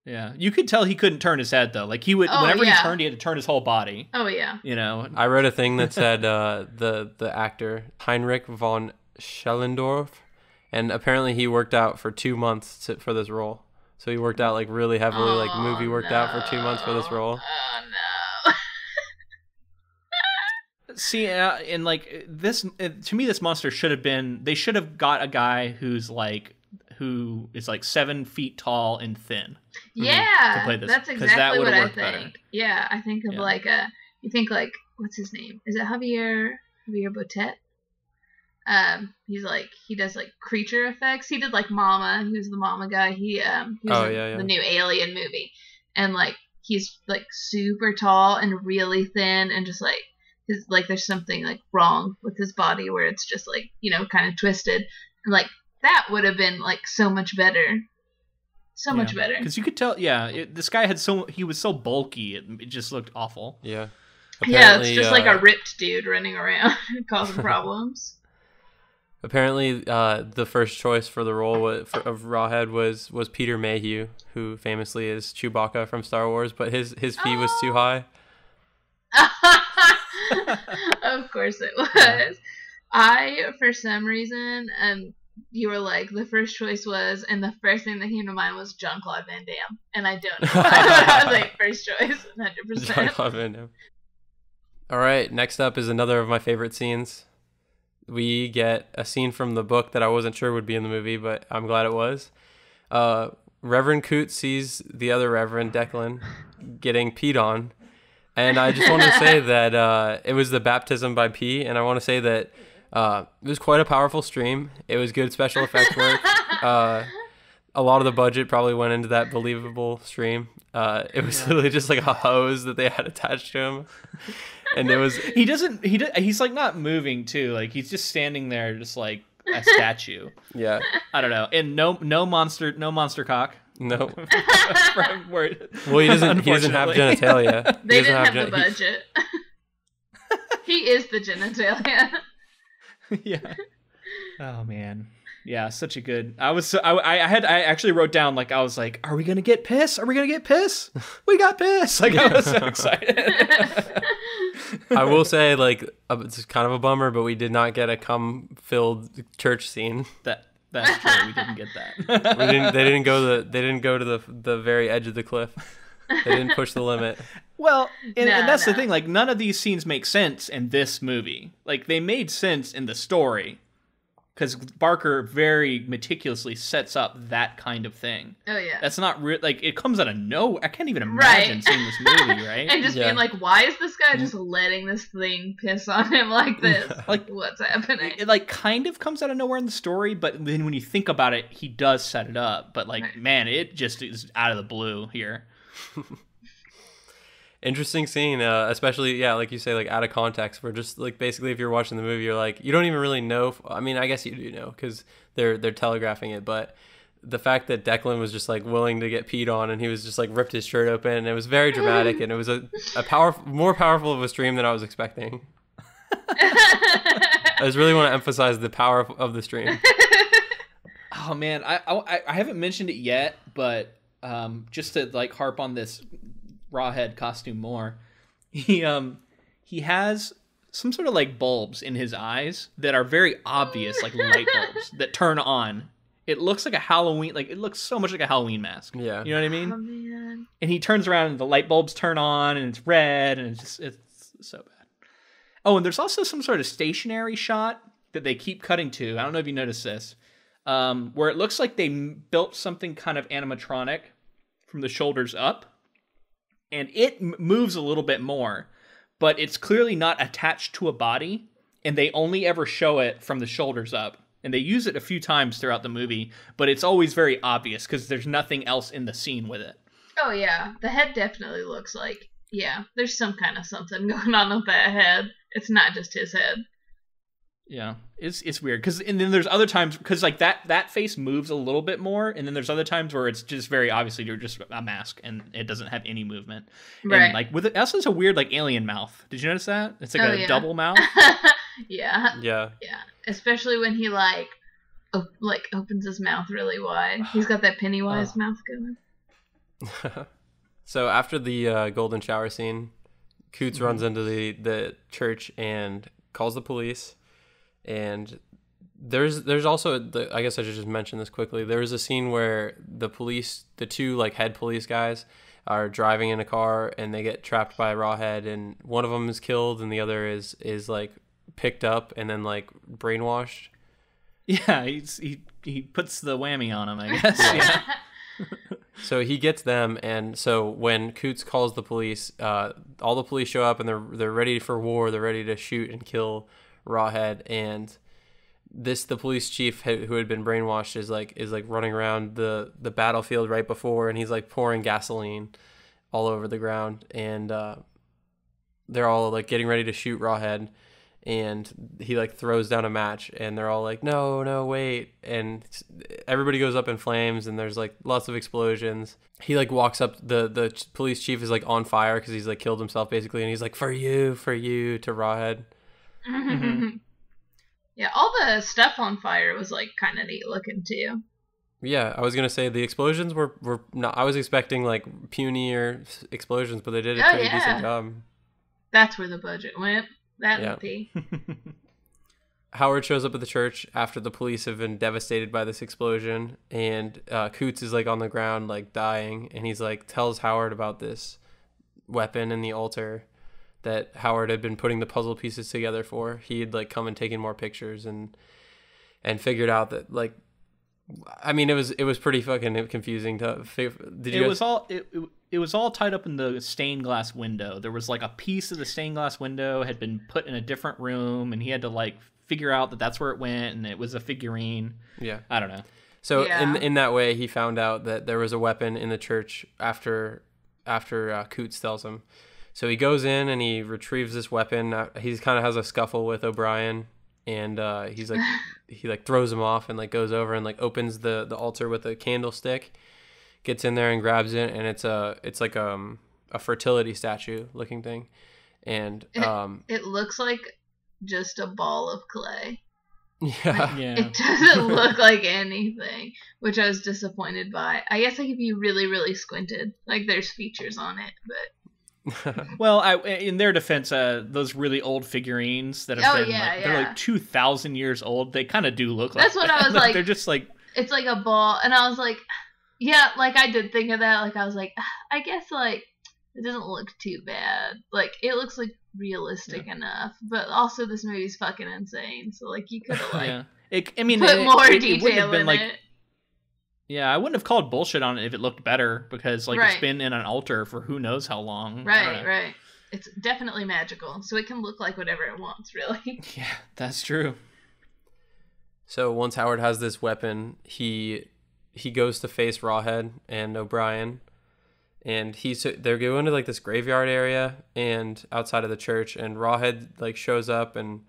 Yeah, you could tell he couldn't turn his head though. Like he would, whenever he turned, he had to turn his whole body. Oh yeah. You know, I read a thing that said the actor Heinrich von Schellendorf, and apparently he worked out for 2 months for this role. So he worked out like really heavily, like movie worked out for 2 months for this role. Oh no. See, and like this, to me, this monster should have been. They should have got a guy who is like 7 feet tall and thin. Yeah, to play this, that's exactly what I think. Better. Yeah, I think of you think like, what's his name? Is it Javier Botet? He does like creature effects. He did like Mama. He was the Mama guy. He was the new Alien movie, and like he's like super tall and really thin, and just like there's something like wrong with his body where it's just like, kind of twisted. And like that would have been like so much better. So much better. Because you could tell, this guy he was so bulky, it just looked awful. Yeah. Apparently, it's just like a ripped dude running around causing problems. Apparently, the first choice for the role of Rawhead was Peter Mayhew, who famously is Chewbacca from Star Wars, but his fee was too high. Of course it was. For some reason, you were like, the first choice was, and the first thing that came to mind was Jean-Claude Van Damme. And I don't know why. I was like, first choice, 100%. Jean-Claude Van Damme. All right, next up is another of my favorite scenes. We get a scene from the book that I wasn't sure would be in the movie, but I'm glad it was. Reverend Coots sees the other Reverend, Declan, getting peed on. And I just want to say that it was the baptism by pee, and I want to say that it was quite a powerful stream. It was good special effects work. A lot of the budget probably went into that believable stream. It was literally just like a hose that they had attached to him. And it was he's like not moving too. Like he's just standing there just like a statue. Yeah. I don't know. And no monster cock. No. Well, he doesn't have genitalia. They didn't have the budget. He is the genitalia. Yeah. Oh man. Yeah, such a good. I actually wrote down like I was like, are we gonna get piss? Are we gonna get piss? We got piss. Like I was so excited. I will say like it's kind of a bummer, but we did not get a cum-filled church scene. That's true. We didn't get that. They didn't go to the very edge of the cliff. They didn't push the limit. Well, and that's the thing. Like none of these scenes make sense in this movie. Like they made sense in the story. Because Barker very meticulously sets up that kind of thing. Oh, yeah. That's not real. Like, it comes out of no. I can't even imagine seeing this movie, right? And just being like, why is this guy just letting this thing piss on him like this? Like, what's happening? It like kind of comes out of nowhere in the story, but then when you think about it, he does set it up. But like, man, it just is out of the blue here. Interesting scene, especially, like you say, like out of context, where just like basically if you're watching the movie, you're like, you don't even really know. I mean, I guess you do know because they're telegraphing it, but the fact that Declan was just like willing to get peed on and he was just like ripped his shirt open, and it was very dramatic, and it was a more powerful of a stream than I was expecting. I just really want to emphasize the power of the stream. Oh man, I haven't mentioned it yet, but just to like harp on this Rawhead costume more, he has some sort of like bulbs in his eyes that are very obvious, like light bulbs that turn on. It looks like a Halloween, like it looks so much like a Halloween mask. Yeah, you know what I mean? Oh man! And he turns around and the light bulbs turn on and it's red and it's so bad. Oh, and there's also some sort of stationary shot that they keep cutting to. I don't know if you noticed this, where it looks like they built something kind of animatronic from the shoulders up. And it moves a little bit more, but it's clearly not attached to a body, and they only ever show it from the shoulders up. And they use it a few times throughout the movie, but it's always very obvious because there's nothing else in the scene with it. Oh, yeah. The head definitely looks like, there's some kind of something going on with that head. It's not just his head. Yeah, it's weird and then there's other times because like that face moves a little bit more, and then there's other times where it's just very obviously you're just a mask and it doesn't have any movement. Right. And like with it also, it's a weird like alien mouth. Did you notice that? It's like a double mouth. Yeah. Especially when he like opens his mouth really wide. He's got that Pennywise mouth going. So after the golden shower scene, Coots runs into the church and calls the police. And there's also I guess I should just mention this quickly. There was a scene where the two like head police guys are driving in a car and they get trapped by Rawhead, and one of them is killed and the other is like picked up and then like brainwashed. Yeah, he puts the whammy on him, I guess. Yeah. So he gets them, and so when Coots calls the police, all the police show up and they're ready for war. They're ready to shoot and kill Rawhead, and the police chief who had been brainwashed is like running around the battlefield right before, and he's like pouring gasoline all over the ground, and they're all like getting ready to shoot Rawhead, and he like throws down a match, and they're all like, no, wait, and everybody goes up in flames, and there's like lots of explosions. He like walks up, the police chief is like on fire because he's like killed himself basically, and he's like, for you to Rawhead. Mm-hmm. Yeah, all the stuff on fire was like kind of neat looking too. Yeah, I was gonna say the explosions were not. I was expecting like punier explosions, but they did a pretty decent job. That's where the budget went. That be. Howard shows up at the church after the police have been devastated by this explosion, and Coots is like on the ground, like dying, and he's like tells Howard about this weapon in the altar that Howard had been putting the puzzle pieces together for. He had like come and taken more pictures and figured out that like. I mean, it was pretty fucking confusing to. It was all tied up in the stained glass window. There was like a piece of the stained glass window had been put in a different room, and he had to like figure out that that's where it went, and it was a figurine. Yeah, I don't know. So in that way, he found out that there was a weapon in the church after Coots tells him. So he goes in and he retrieves this weapon. He kind of has a scuffle with O'Brien. And he's like, he like throws him off and like goes over and like opens the altar with a candlestick, gets in there and grabs it, and it's like a fertility statue looking thing, and it looks like just a ball of clay. Yeah, like, it doesn't look like anything, which I was disappointed by. I guess like if you really really squinted, like there's features on it, but. Well, in their defense, those really old figurines that have been they're like 2,000 years old. They kind of do look like. That's what I was like. They're just like it's like a ball, and I was like, yeah, like I did think of that. Like I was like, I guess like it doesn't look too bad. Like it looks like realistic enough, but also this movie's fucking insane. So like you could have like I mean, put more detail in it. Yeah, I wouldn't have called bullshit on it if it looked better, because like it's been in an altar for who knows how long. Right. It's definitely magical, so it can look like whatever it wants, really. Yeah, that's true. So once Howard has this weapon, he goes to face Rawhead and O'Brien, and they're going to like this graveyard area and outside of the church, and Rawhead like shows up, and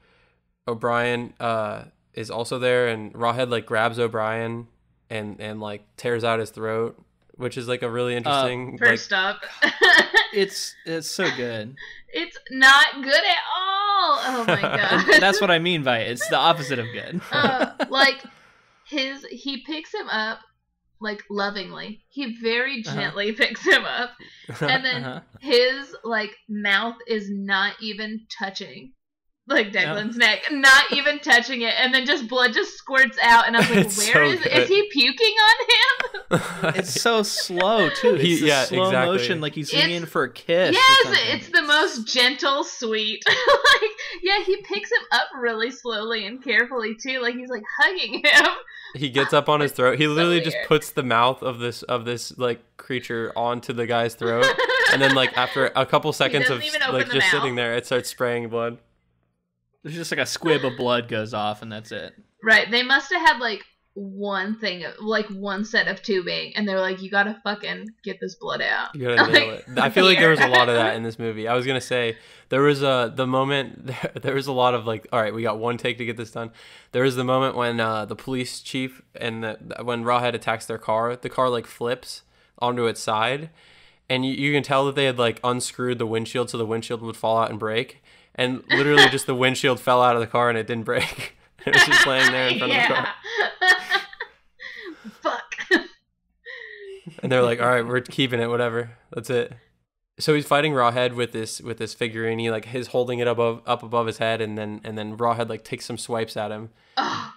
O'Brien is also there, and Rawhead like grabs O'Brien and like tears out his throat, which is like a really interesting first up. It's so good. It's not good at all. Oh my god. That's what I mean by it. It's the opposite of good. Like he picks him up like lovingly. He very gently picks him up, and then his like mouth is not even touching like Declan's neck, not even touching it, and then just blood just squirts out, and I was like, is he puking on him? It's so slow too. It's slow motion, like he's leaning in for a kiss. Yes, it's the most gentle, sweet. Like, yeah, he picks him up really slowly and carefully too, like he's like hugging him. He gets up on his throat. He literally just puts the mouth of this like creature onto the guy's throat, and then like after a couple seconds of like just sitting there, it starts spraying blood. There's just like a squib of blood goes off, and that's it. Right. They must have had like one thing, like one set of tubing, and they were like, you gotta fucking get this blood out. You gotta nail it. I feel like there was a lot of that in this movie. I was gonna say, there was the moment, there was a lot of like, all right, we got one take to get this done. There was the moment when the police chief and when Rawhead attacks their car, the car like flips onto its side, and you can tell that they had like unscrewed the windshield so the windshield would fall out and break. And literally just the windshield fell out of the car and it didn't break. It was just laying there in front of the car. Fuck. And they're like, all right, we're keeping it, whatever. That's it. So he's fighting Rawhead with this figurine. He like he's holding it up above his head, and then Rawhead like takes some swipes at him. Oh.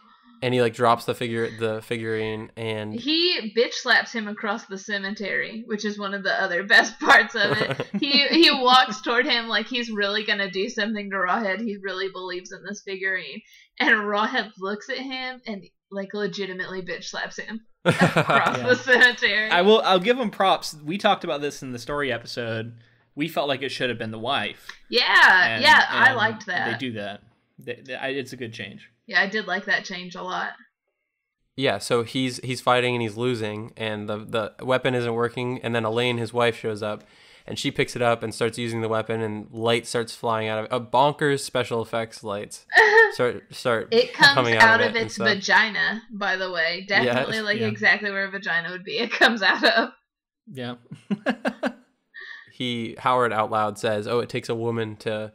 And he like drops the figurine, and he bitch slaps him across the cemetery, which is one of the other best parts of it. He walks toward him like he's really gonna do something to Rawhead. He really believes in this figurine, and Rawhead looks at him and like legitimately bitch slaps him across the cemetery. I'll give him props. We talked about this in the story episode. We felt like it should have been the wife. Yeah, and I liked that. They do that. It's a good change. Yeah, I did like that change a lot. Yeah, so he's fighting and he's losing, and the weapon isn't working, and then Elaine, his wife, shows up, and she picks it up and starts using the weapon, and light starts flying out of it. Bonkers special effects lights start it comes coming out of its vagina, by the way. Definitely exactly where a vagina would be. It comes out of. Yeah. Howard out loud says, "Oh, it takes a woman to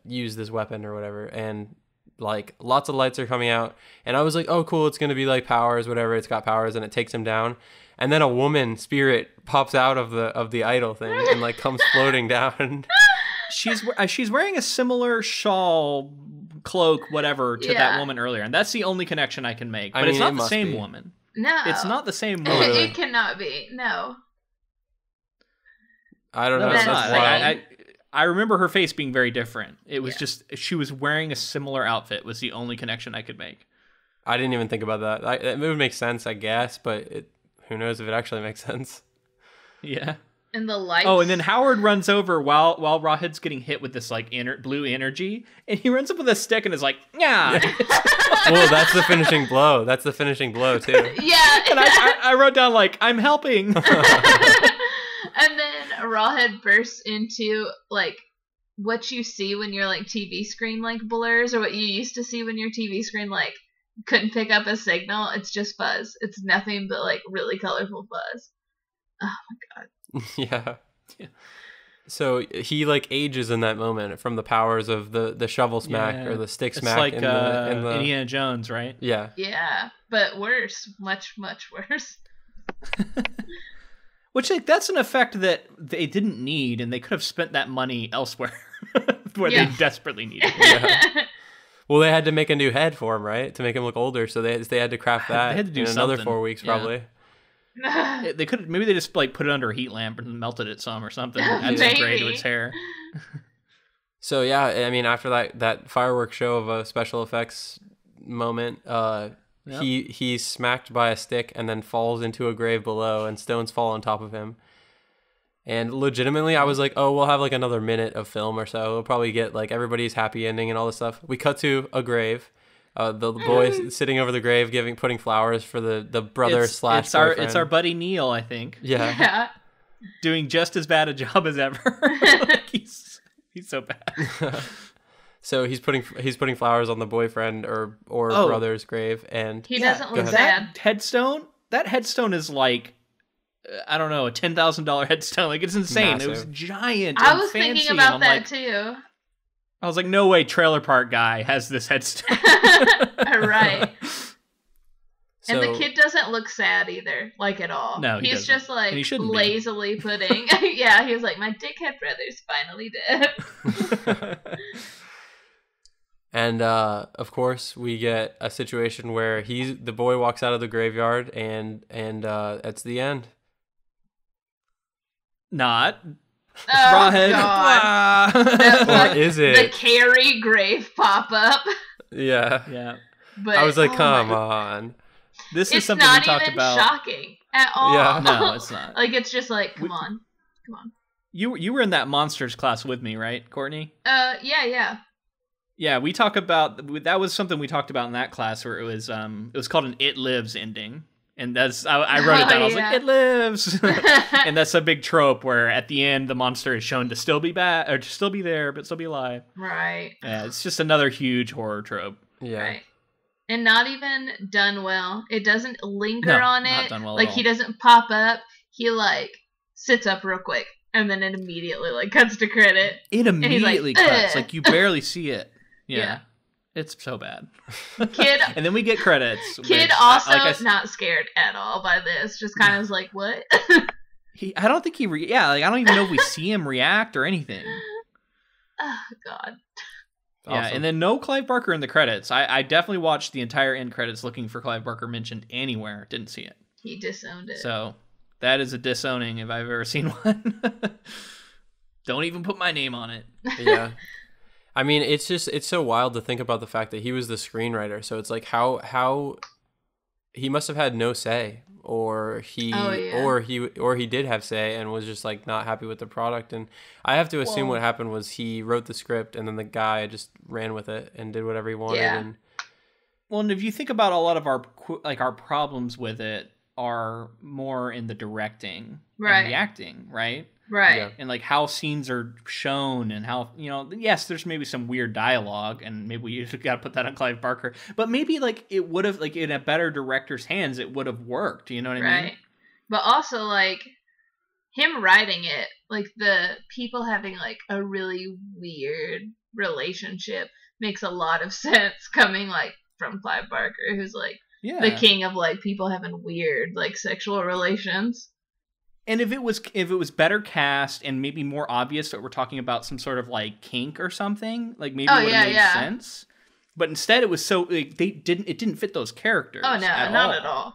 use this weapon or whatever," and like lots of lights are coming out, and I was like, "Oh, cool! It's gonna be like powers, whatever. It's got powers," and it takes him down, and then a woman spirit pops out of the idol thing and like comes floating down. She's wearing a similar shawl, cloak, whatever to that woman earlier, and that's the only connection I can make. But it's not the same woman. No, it's not the same woman. It cannot be. No. I don't know. It's not. I remember her face being very different. It was just she was wearing a similar outfit was the only connection I could make. I didn't even think about that. It would make sense, I guess, but who knows if it actually makes sense. Yeah. And the lights. Oh, and then Howard runs over while Rawhead's getting hit with this like blue energy, and he runs up with a stick and is like, "Yeah." Well, that's the finishing blow. That's the finishing blow too. Yeah. And I wrote down like, "I'm helping." And then Rawhead bursts into like what you see when your like TV screen like blurs, or what you used to see when your TV screen like couldn't pick up a signal. It's just fuzz. It's nothing but like really colorful fuzz. Oh my god. Yeah. So he like ages in that moment from the powers of the shovel smack or the stick smack. It's like in the Indiana Jones, right? Yeah. Yeah, but worse, much worse. Which like that's an effect that they didn't need, and they could have spent that money elsewhere where they desperately needed it. Yeah. Well, they had to make a new head for him, right, to make him look older. So they had to craft that. They had to do in another 4 weeks, probably. They could maybe they just like put it under a heat lamp and melted it some or something. Add some gray to its hair. So yeah, I mean, after that fireworks show of a special effects moment, he's smacked by a stick and then falls into a grave below, and stones fall on top of him. And legitimately, I was like, oh, we'll have like another minute of film or so. We'll probably get like everybody's happy ending and all this stuff. We cut to a grave. The boy sitting over the grave, putting flowers for the brother / boyfriend. It's our buddy Neil, I think. Yeah. Doing just as bad a job as ever. Like he's so bad. So he's putting flowers on the boyfriend or brother's grave, and he doesn't look sad. That headstone is like, I don't know, a $10,000 headstone. Like it's insane. Massive. It was giant. I was fancy, thinking about that too. I was like, no way, trailer park guy has this headstone. Right. And the kid doesn't look sad either, like at all. No, he's just like lazily putting. Yeah, he was like, my dickhead brother's finally dead. And of course, we get a situation where the boy walks out of the graveyard, and that's the end. Not. Oh, Rawhead. Or is it? The Carrie grave pop up. Yeah. But I was like, come on. This is something we talked about. It's not even shocking at all. Yeah. No, it's not. Like it's just like, come on. You were in that monsters class with me, right, Courtney? Yeah. Yeah, we talk about that was something we talked about in that class where it was called an "It Lives" ending. And that's I wrote it down. I was like, "It lives," and that's a big trope where at the end the monster is shown to still be bad or to still be there but still be alive. Right. Yeah, it's just another huge horror trope. Yeah. Right. And not even done well. It doesn't linger on it. Not done well like at all. He doesn't pop up. He like sits up real quick and then it immediately like cuts to credit. It immediately cuts. Like you barely see it. Yeah. It's so bad. Kid, and then we get credits. Kid also not scared at all by this. Just kind of like, what? I don't think he. I don't even know if we see him react or anything. Oh God. Yeah, awesome. And then no Clive Barker in the credits. I definitely watched the entire end credits looking for Clive Barker mentioned anywhere. Didn't see it. He disowned it. So that is a disowning if I've ever seen one. Don't even put my name on it. Yeah. I mean, it's so wild to think about the fact that he was the screenwriter. So it's like how he must have had no say, or he did have say and was just like not happy with the product. And I have to assume what happened was he wrote the script and then the guy just ran with it and did whatever he wanted. Yeah. And Well, and if you think about a lot of our problems with it are more in the directing and the acting, right? Right. Yeah. And like how scenes are shown and how, yes, there's maybe some weird dialogue and maybe we got to put that on Clive Barker, but maybe like it would have, like in a better director's hands, it would have worked. You know what I mean? Right. But also like him writing it, like the people having like a really weird relationship makes a lot of sense coming like from Clive Barker, who's like the king of like people having weird like sexual relations. And if it was better cast and maybe more obvious that we're talking about some sort of like kink or something, like maybe it would have made sense. But instead, it was so like, it didn't fit those characters. Oh no, not at all.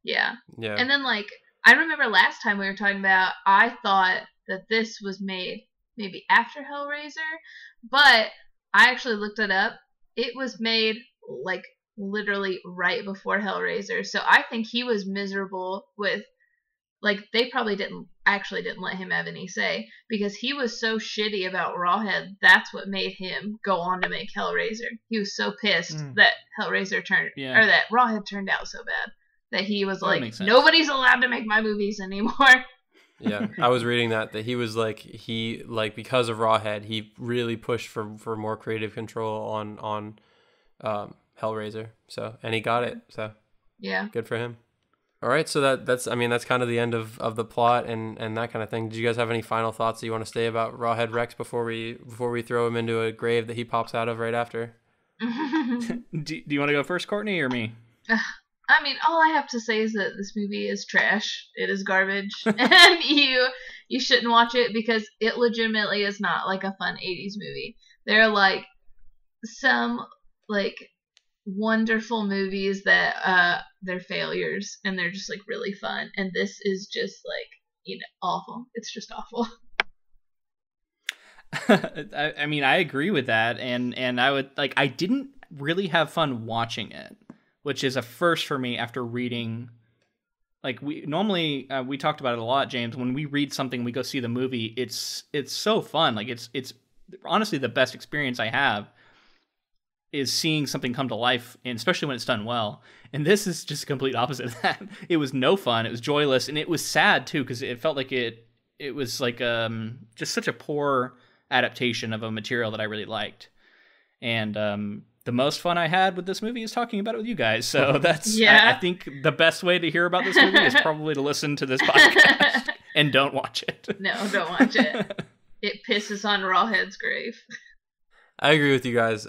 Yeah. Yeah. And then like I remember last time we were talking about, I thought that this was made maybe after Hellraiser, but I actually looked it up. It was made like literally right before Hellraiser, so I think he was miserable with. Like, they probably didn't let him have any say, because he was so shitty about Rawhead. That's what made him go on to make Hellraiser. He was so pissed that Hellraiser or that Rawhead turned out so bad that he was like, nobody's allowed to make my movies anymore. Yeah, I was reading that he was like, because of Rawhead, he really pushed for more creative control on Hellraiser. So, and he got it. So, yeah, good for him. All right, so that's kind of the end of the plot and that kind of thing. Did you guys have any final thoughts that you want to say about Rawhead Rex before we throw him into a grave that he pops out of right after? Do you want to go first, Kourtnea, or me? I mean, all I have to say is that this movie is trash. It is garbage, and you shouldn't watch it because it legitimately is not like a fun 80s movie. There are like some like wonderful movies that they're failures and they're just like really fun, and this is just like awful. It's just awful. I mean, I agree with that, and I would like, I didn't really have fun watching it, which is a first for me after reading. Like, we normally we talked about it a lot, James, when we read something, we go see the movie. It's so fun. Like, it's honestly the best experience I have is seeing something come to life, and especially when it's done well. And this is just the complete opposite of that. It was no fun. It was joyless, and it was sad too, because it felt like it was like just such a poor adaptation of a material that I really liked. And the most fun I had with this movie is talking about it with you guys. So that's I think the best way to hear about this movie is probably to listen to this podcast and don't watch it. No, don't watch it. It pisses on Rawhead's grave. I agree with you guys.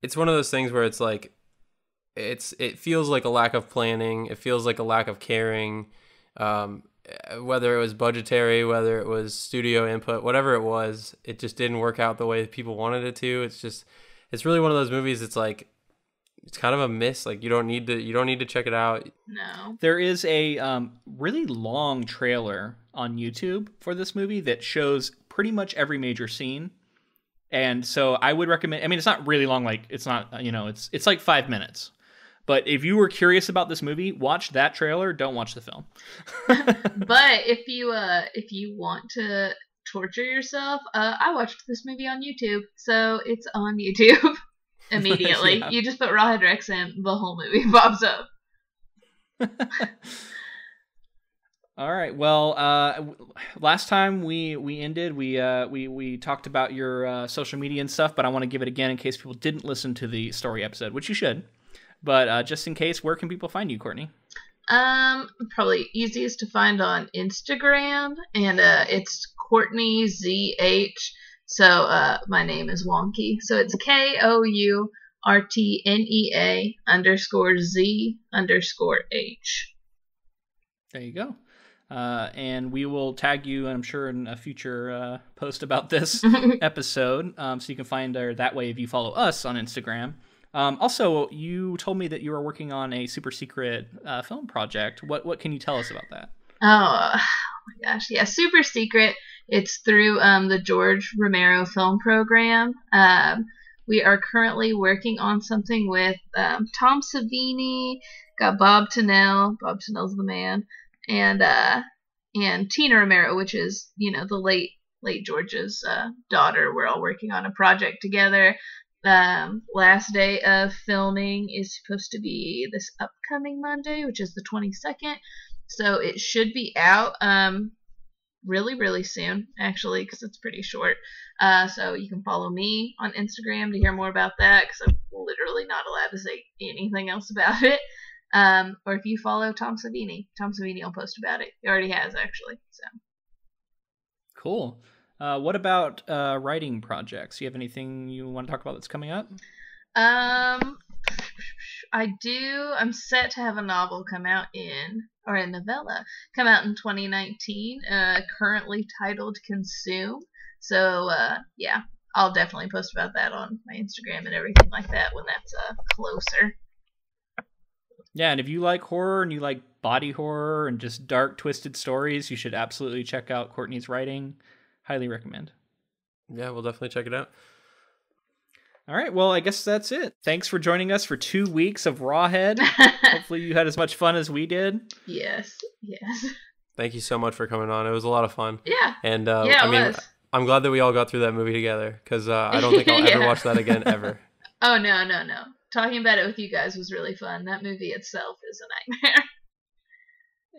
It's one of those things where it's like, it feels like a lack of planning. It feels like a lack of caring, whether it was budgetary, whether it was studio input, whatever it was, it just didn't work out the way people wanted it to. It's really one of those movies. It's like, it's kind of a miss. Like, you don't need to check it out. No. There is a really long trailer on YouTube for this movie that shows pretty much every major scene. And so I would recommend, I mean, it's not really long, like it's not, it's like 5 minutes. But if you were curious about this movie, watch that trailer, don't watch the film. But if you want to torture yourself, I watched this movie on YouTube. So it's on YouTube immediately. Yeah. You just put Rawhead Rex in, the whole movie pops up. All right. Well, last time we ended, we talked about your social media and stuff, but I want to give it again in case people didn't listen to the story episode, which you should. But just in case, where can people find you, Kourtnea? Probably easiest to find on Instagram, and it's Kourtnea ZH. So my name is wonky. So it's KOURTNEA_Z_H. There you go. And we will tag you, I'm sure, in a future post about this episode, so you can find her that way if you follow us on Instagram. Also, you told me that you were working on a super secret film project. What can you tell us about that? Oh my gosh, yeah, super secret. It's through the George Romero Film Program. We are currently working on something with Tom Savini, got Bob Tennell. Bob Tennell's the man. And Tina Romero, which is, the late George's daughter. We're all working on a project together. Last day of filming is supposed to be this upcoming Monday, which is the 22nd. So it should be out really, really soon, actually, because it's pretty short. So you can follow me on Instagram to hear more about that, because I'm literally not allowed to say anything else about it. Or if you follow Tom Savini will post about it. He already has, actually. So cool. What about writing projects? You have anything you want to talk about that's coming up? I do. I'm set to have a novel come out or a novella come out in 2019, currently titled Consume. So, yeah, I'll definitely post about that on my Instagram and everything like that when that's closer. Yeah, and if you like horror and you like body horror and just dark, twisted stories, you should absolutely check out Kourtnea's writing. Highly recommend. Yeah, we'll definitely check it out. All right, well, I guess that's it. Thanks for joining us for 2 weeks of Rawhead. Hopefully you had as much fun as we did. Yes. Thank you so much for coming on. It was a lot of fun. Yeah. And I'm glad that we all got through that movie together, because I don't think I'll ever watch that again, ever. Oh, no. Talking about it with you guys was really fun. That movie itself is a nightmare.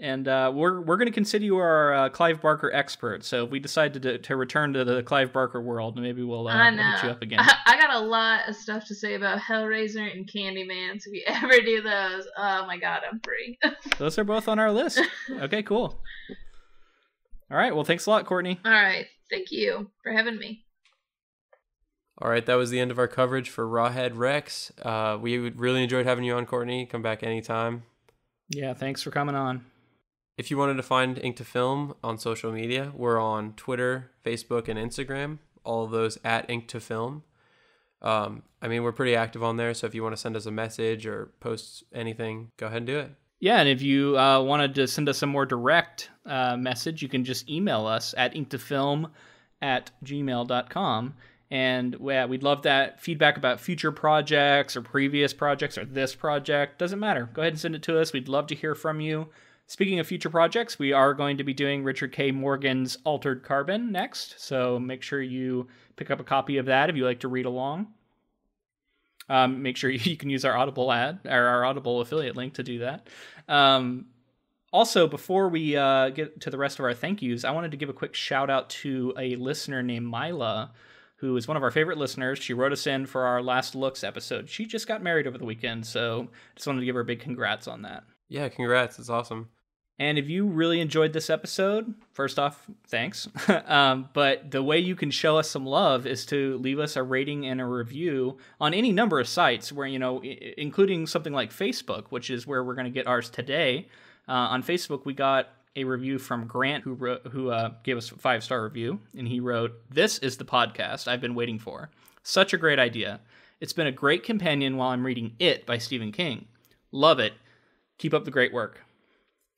And we're going to consider you our Clive Barker expert. So if we decide to return to the Clive Barker world, maybe we'll hit you up again. I got a lot of stuff to say about Hellraiser and Candyman. So if you ever do those, oh my God, I'm free. Those are both on our list. Okay, cool. All right. Well, thanks a lot, Kourtnea. All right. Thank you for having me. All right. That was the end of our coverage for Rawhead Rex. We really enjoyed having you on, Kourtnea. Come back anytime. Yeah. Thanks for coming on. If you wanted to find Inktofilm on social media, we're on Twitter, Facebook, and Instagram. All of those at inktofilm. We're pretty active on there, so if you want to send us a message or post anything, go ahead and do it. Yeah, and if you wanted to send us a more direct message, you can just email us at inktofilm@gmail.com. And we'd love that feedback about future projects or previous projects or this project. Doesn't matter. Go ahead and send it to us. We'd love to hear from you. Speaking of future projects, we are going to be doing Richard K. Morgan's Altered Carbon next, so make sure you pick up a copy of that if you like to read along. Make sure you can use our Audible ad or our Audible affiliate link to do that. Also, before we get to the rest of our thank yous, I wanted to give a quick shout out to a listener named Mila, who is one of our favorite listeners. She wrote us in for our Last Looks episode. She just got married over the weekend, so just wanted to give her a big congrats on that. Yeah, congrats. It's awesome. And if you really enjoyed this episode, first off, thanks. But the way you can show us some love is to leave us a rating and a review on any number of sites where, including something like Facebook, which is where we're going to get ours today. On Facebook, we got a review from Grant who gave us a 5-star review. And he wrote, "This is the podcast I've been waiting for. Such a great idea. It's been a great companion while I'm reading It by Stephen King. Love it. Keep up the great work."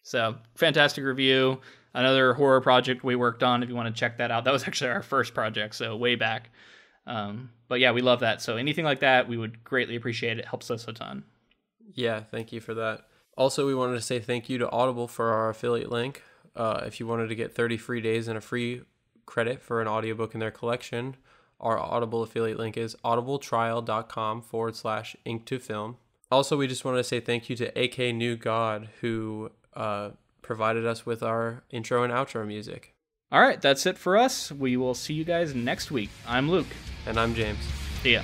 So, fantastic review. Another horror project we worked on, if you want to check that out. That was actually our first project, so way back. But yeah, we love that. So anything like that, we would greatly appreciate it. It helps us a ton. Yeah, thank you for that. Also, we wanted to say thank you to Audible for our affiliate link. If you wanted to get 30 free days and a free credit for an audiobook in their collection, our Audible affiliate link is audibletrial.com/inktofilm. Also, we just wanted to say thank you to AKnewGod, who provided us with our intro and outro music. All right, that's it for us. We will see you guys next week. I'm Luke. And I'm James. See ya.